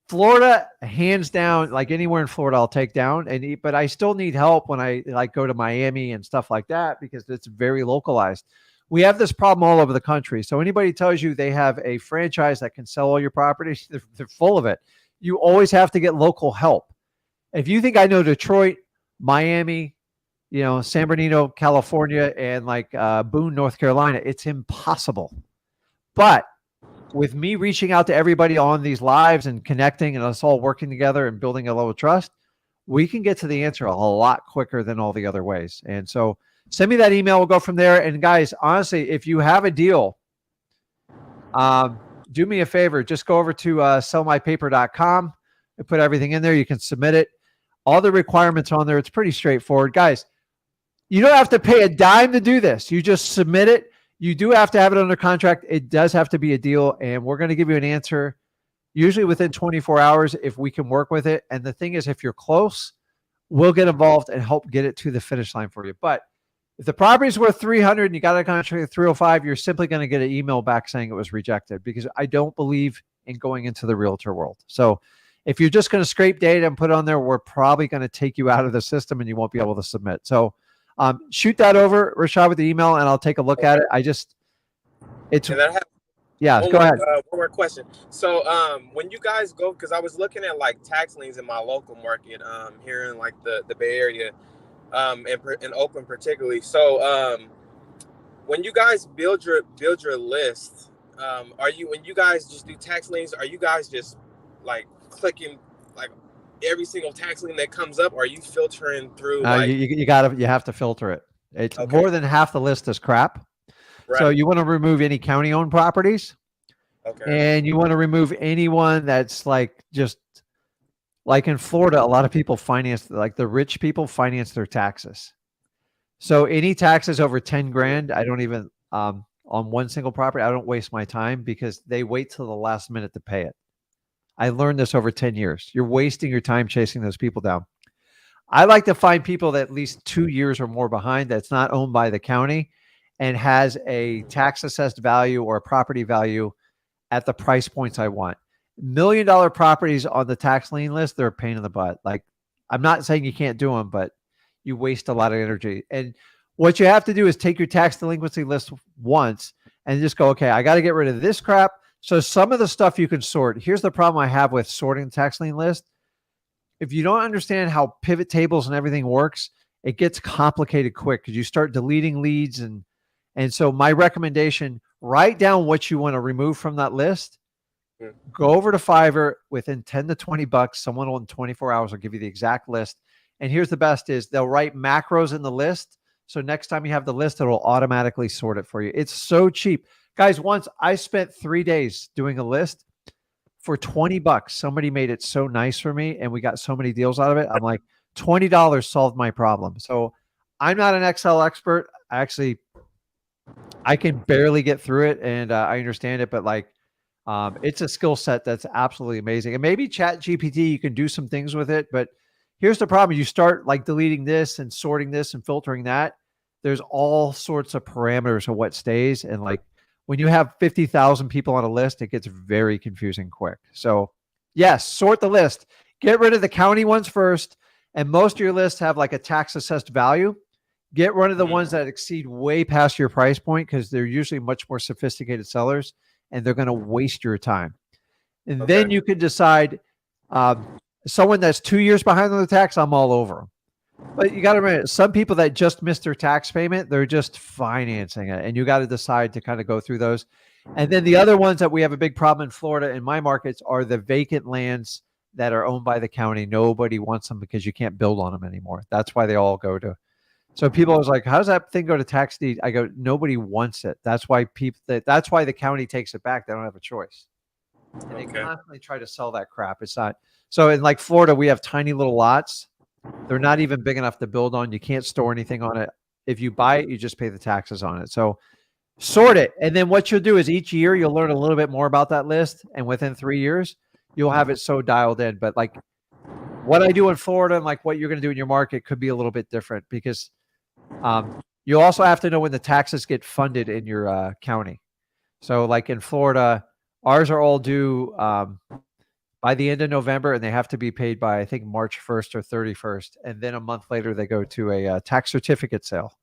Florida, hands down, like anywhere in Florida, I'll take down. But I still need help when I like go to Miami and stuff like that, because it's very localized. We have this problem all over the country. So anybody tells you they have a franchise that can sell all your properties, they're full of it. You always have to get local help. If you think I know Detroit, Miami, San Bernardino, California, and like Boone, North Carolina, it's impossible. But with me reaching out to everybody on these lives and connecting and us all working together and building a level of trust, we can get to the answer a lot quicker than all the other ways. And so send me that email. We'll go from there. And guys, honestly, if you have a deal, do me a favor. Just go over to sellmypaper.com and put everything in there. You can submit it. All the requirements on there. It's pretty straightforward. Guys, you don't have to pay a dime to do this. You just submit it. You do have to have it under contract. It does have to be a deal, and we're going to give you an answer usually within 24 hours if we can work with it. And the thing is, if you're close, we'll get involved and help get it to the finish line for you. But if the property is worth 300 and you got a contract at 305, you're simply going to get an email back saying it was rejected, because I don't believe in going into the realtor world. So if you're just going to scrape data and put it on there, we're probably going to take you out of the system and you won't be able to submit. So shoot that over, Rashad, with the email, and I'll take a look at it. Go ahead. One more question. So when you guys go, because I was looking at like tax liens in my local market here in like the Bay Area, in Oakland particularly. So when you guys build your list, when you guys just do tax liens, are you guys just like clicking like every single tax lien that comes up? Or are you filtering through? You have to filter it. It's more than half the list is crap. Right. So you want to remove any county-owned properties. Okay. And you want to remove anyone that's like, just like in Florida, a lot of people finance, like the rich people finance their taxes. So any taxes over 10 grand, I don't even, on one single property, I don't waste my time, because they wait till the last minute to pay it. I learned this over 10 years. You're wasting your time chasing those people down. I like to find people that at least 2 years or more behind, that's not owned by the county and has a tax assessed value or a property value at the price points I want. $1 million properties on the tax lien list, they're a pain in the butt. Like, I'm not saying you can't do them, but you waste a lot of energy. And what you have to do is take your tax delinquency list once and just go, okay, I got to get rid of this crap. So some of the stuff you can sort. Here's the problem I have with sorting the tax lien list. If you don't understand how pivot tables and everything works, it gets complicated quick, because you start deleting leads. And so my recommendation, write down what you want to remove from that list. Go over to Fiverr within 10 to 20 bucks. Someone in 24 hours will give you the exact list. And here's the best is they'll write macros in the list. So next time you have the list, it will automatically sort it for you. It's so cheap. Guys, once I spent 3 days doing a list for 20 bucks. Somebody made it so nice for me, and we got so many deals out of it. I'm like, $20 solved my problem. So I'm not an Excel expert. Actually, I can barely get through it, and I understand it, but like, it's a skill set that's absolutely amazing. And maybe Chat GPT, you can do some things with it, but here's the problem. You start like deleting this and sorting this and filtering that. There's all sorts of parameters of what stays. And like, when you have 50,000 people on a list, it gets very confusing quick. So yes, sort the list, get rid of the county ones first. And most of your lists have like a tax assessed value. Get rid of the ones that exceed way past your price point, because they're usually much more sophisticated sellers and they're going to waste your time. And then you can decide, someone that's 2 years behind on the tax, I'm all over. But you got to remember, some people that just missed their tax payment, they're just financing it. And you got to decide to kind of go through those. And then the other ones that we have a big problem in Florida, in my markets, are the vacant lands that are owned by the county. Nobody wants them because you can't build on them anymore. That's why they all go to. So people are like, how does that thing go to tax deed? I go, nobody wants it. That's why that's why the county takes it back. They don't have a choice. And they constantly try to sell that crap. It's not. So in like Florida, we have tiny little lots. They're not even big enough to build on. You can't store anything on it. If you buy it, you just pay the taxes on it. So sort it. And then what you'll do is each year you'll learn a little bit more about that list. And within 3 years, you'll have it so dialed in. But like what I do in Florida and like what you're going to do in your market could be a little bit different because you also have to know when the taxes get funded in your county. So like in Florida, ours are all due by the end of November, and they have to be paid by, I think, March 1st or 31st. And then a month later, they go to a tax certificate sale.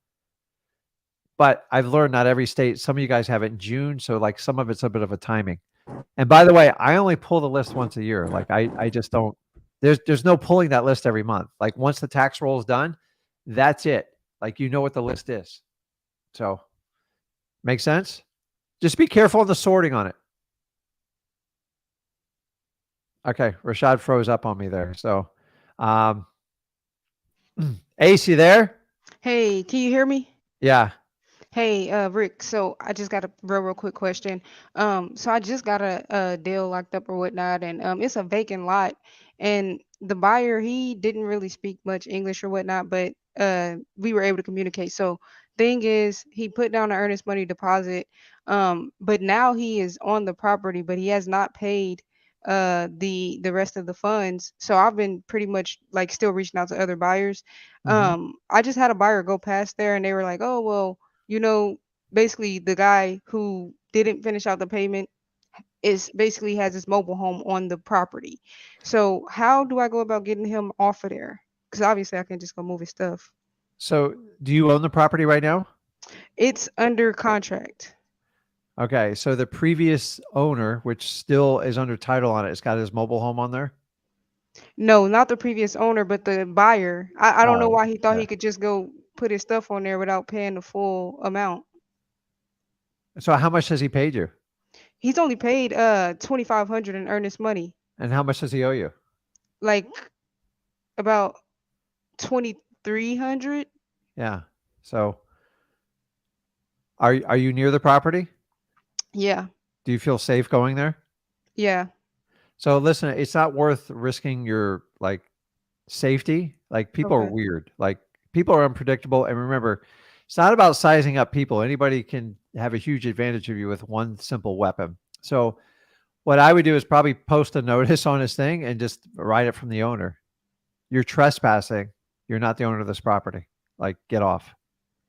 But I've learned not every state, some of you guys have it in June. So like some of it's a bit of a timing. And by the way, I only pull the list once a year. Like I just don't, there's no pulling that list every month. Like once the tax roll is done, that's it. Like you know what the list is. So make sense? Just be careful in the sorting on it. Okay, Rashad froze up on me there. So, Ace, you there? Hey, can you hear me? Yeah. Hey, Rick. So I just got a real quick question. So I just got a deal locked up or whatnot, and it's a vacant lot, and the buyer, he didn't really speak much English or whatnot, but we were able to communicate. So thing is, he put down an earnest money deposit, but now he is on the property, but he has not paid the rest of the funds. So I've been pretty much like still reaching out to other buyers. I just had a buyer go past there, and they were like, "Oh, well, you know, basically the guy who didn't finish out the payment is basically has his mobile home on the property." So how do I go about getting him off of there? Because obviously I can just go move his stuff. So do you own the property right now? It's under contract. Okay. So the previous owner, which still is under title on it, has got his mobile home on there? No, not the previous owner, but the buyer. I don't know Oh, why he thought okay. he could just go put his stuff on there without paying the full amount. So how much has he paid you? He's only paid $2,500 in earnest money, And how much does he owe you? like about 2,300. Yeah. So are you near the property? Yeah, Do you feel safe going there? yeah. So listen, it's not worth risking your like safety. Like people are Okay. weird. Like people are unpredictable. And remember, it's not about sizing up people. Anybody can have a huge advantage of you with one simple weapon. So what I would do is probably post a notice on his thing and just write it from the owner. You're trespassing. You're not the owner of this property. Like get off.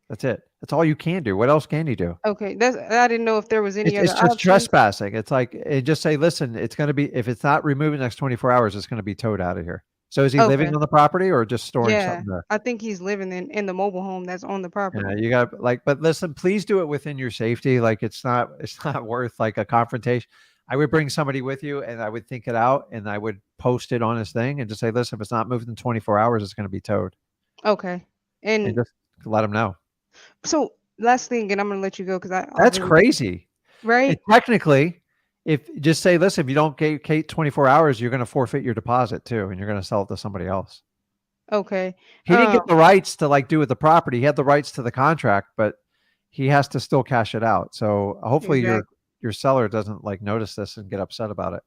That's it. That's all you can do. What else can you do? Okay, I didn't know if there was any other It's just options. trespassing. It's like, just say, listen, it's going to be, if it's not removed in the next 24 hours, it's going to be towed out of here. So is he living Okay. on the property or just storing Yeah, something there? I think he's living in the mobile home that's on the Yeah, property. you got like, but listen, please do it within your safety. Like it's not worth like a confrontation. I would bring somebody with you and I would think it out and I would post it on his thing and just say, listen, if it's not moved in 24 hours, it's going to be towed. Okay. And And just let him know. so last thing, and I'm gonna let you go because I That's really, crazy. And right? technically, if just say, listen, if you don't get 24 hours, you're going to forfeit your deposit too, and you're going to sell it to somebody else. Okay. He didn't get the rights to like do with the property. He had the rights to the contract, but he has to still cash it out. So hopefully Exactly. your seller doesn't like notice this and get upset about it.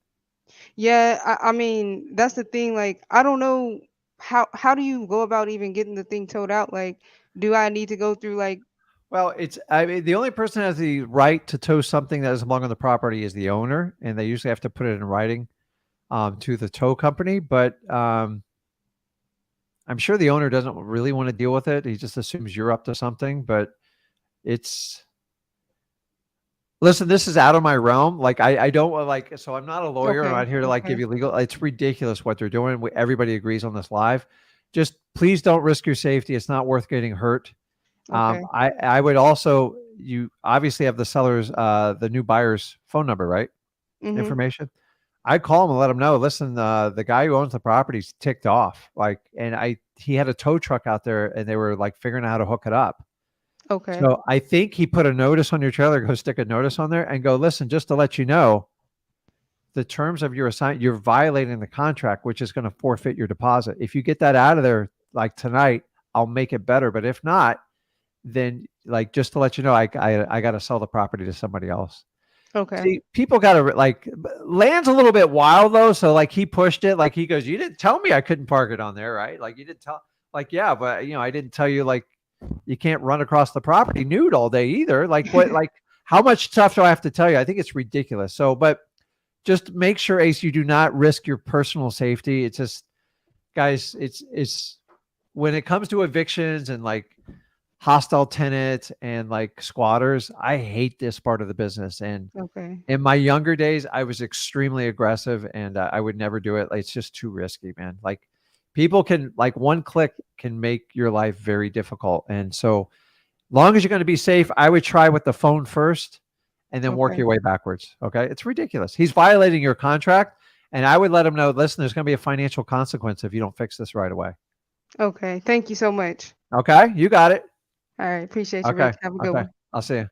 Yeah, I mean that's the thing. Like I don't know how do you go about even getting the thing towed out? Like, do I need to go through like Well, I mean, the only person that has the right to tow something that doesn't belong on the property is the owner, and they usually have to put it in writing to the tow company. But I'm sure the owner doesn't really want to deal with it. He just assumes you're up to something. But listen, this is out of my realm. Like I don't like, so I'm not a lawyer. I'm okay, not here to like give okay, you legal. It's ridiculous what they're doing. Everybody agrees on this live. Just please don't risk your safety. It's not worth getting hurt. okay. I would also, you obviously have the seller's, the new buyer's phone number, right? Mm-hmm. Information. I'd call him and let him know, listen, the guy who owns the property's ticked off. Like, and he had a tow truck out there and they were like figuring out how to hook it up. Okay. So I think he put a notice on your trailer, go stick a notice on there and go, listen, just to let you know, the terms of your assignment, you're violating the contract, which is going to forfeit your deposit. If you get that out of there like tonight, I'll make it better. But if not, then like, just to let you know, I got to sell the property to somebody else. Okay. See, people got to like, land's a little bit wild though. So like he pushed it, like he goes, you didn't tell me I couldn't park it on there, right? Like you didn't tell, like, yeah, but I didn't tell you like, you can't run across the property nude all day either. Like what, like how much stuff do I have to tell you? I think it's ridiculous. So, but just make sure, Ace, you do not risk your personal safety. It's just, guys, it's when it comes to evictions and like hostile tenants and like squatters, I hate this part of the business. And in my younger days, I was extremely aggressive, and I would never do it. Like, it's just too risky, man. Like people can, like one click can make your life very difficult. And so long as you're going to be safe, I would try with the phone first and then work your way backwards. Okay. It's ridiculous. He's violating your contract. And I would let him know, listen, there's going to be a financial consequence if you don't fix this right away. Okay. Thank you so much. Okay. You got it. All right. Appreciate you, Rick. Have a good one. I'll see you.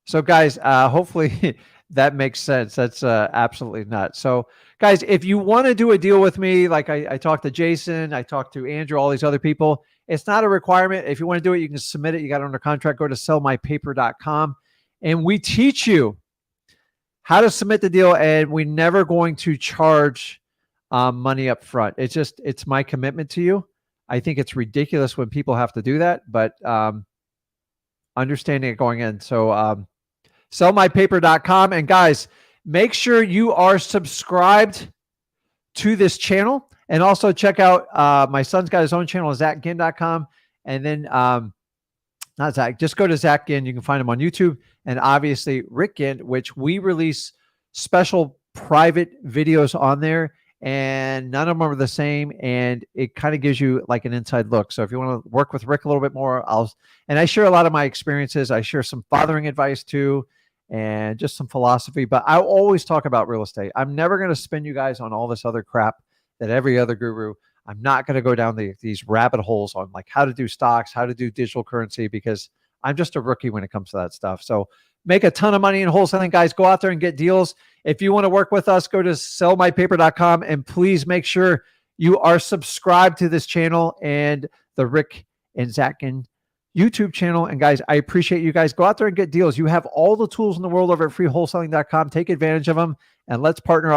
So guys, hopefully that makes sense. That's absolutely nuts. So guys, if you want to do a deal with me, like I talked to Jason, I talked to Andrew, all these other people, it's not a requirement. If you want to do it, you can submit it. You got it under contract. Go to sellmypaper.com and we teach you how to submit the deal. And we're never going to charge money up front. It's my commitment to you. I think it's ridiculous when people have to do that, but understanding it going in. So sellmypaper.com. And guys, make sure you are subscribed to this channel, and also check out my son's got his own channel, ZachGinn.com. And then not Zach, just go to Zach Ginn. You can find him on YouTube. And obviously Rick Ginn, which we release special private videos on there, and none of them are the same. And it kind of gives you like an inside look. So if you want to work with Rick a little bit more, and I share a lot of my experiences. I share some fathering advice too, and just some philosophy, but I always talk about real estate. I'm never going to spin you guys on all this other crap that every other guru. I'm not going to go down these rabbit holes on like how to do stocks, how to do digital currency, because I'm just a rookie when it comes to that stuff. So make a ton of money in wholesaling, guys. Go out there and get deals. If you want to work with us, go to sellmypaper.com, and please make sure you are subscribed to this channel and the Rick and Zach Ginn YouTube channel. And guys, I appreciate you guys. Go out there and get deals. You have all the tools in the world over at freewholesaling.com. Take advantage of them, and let's partner up.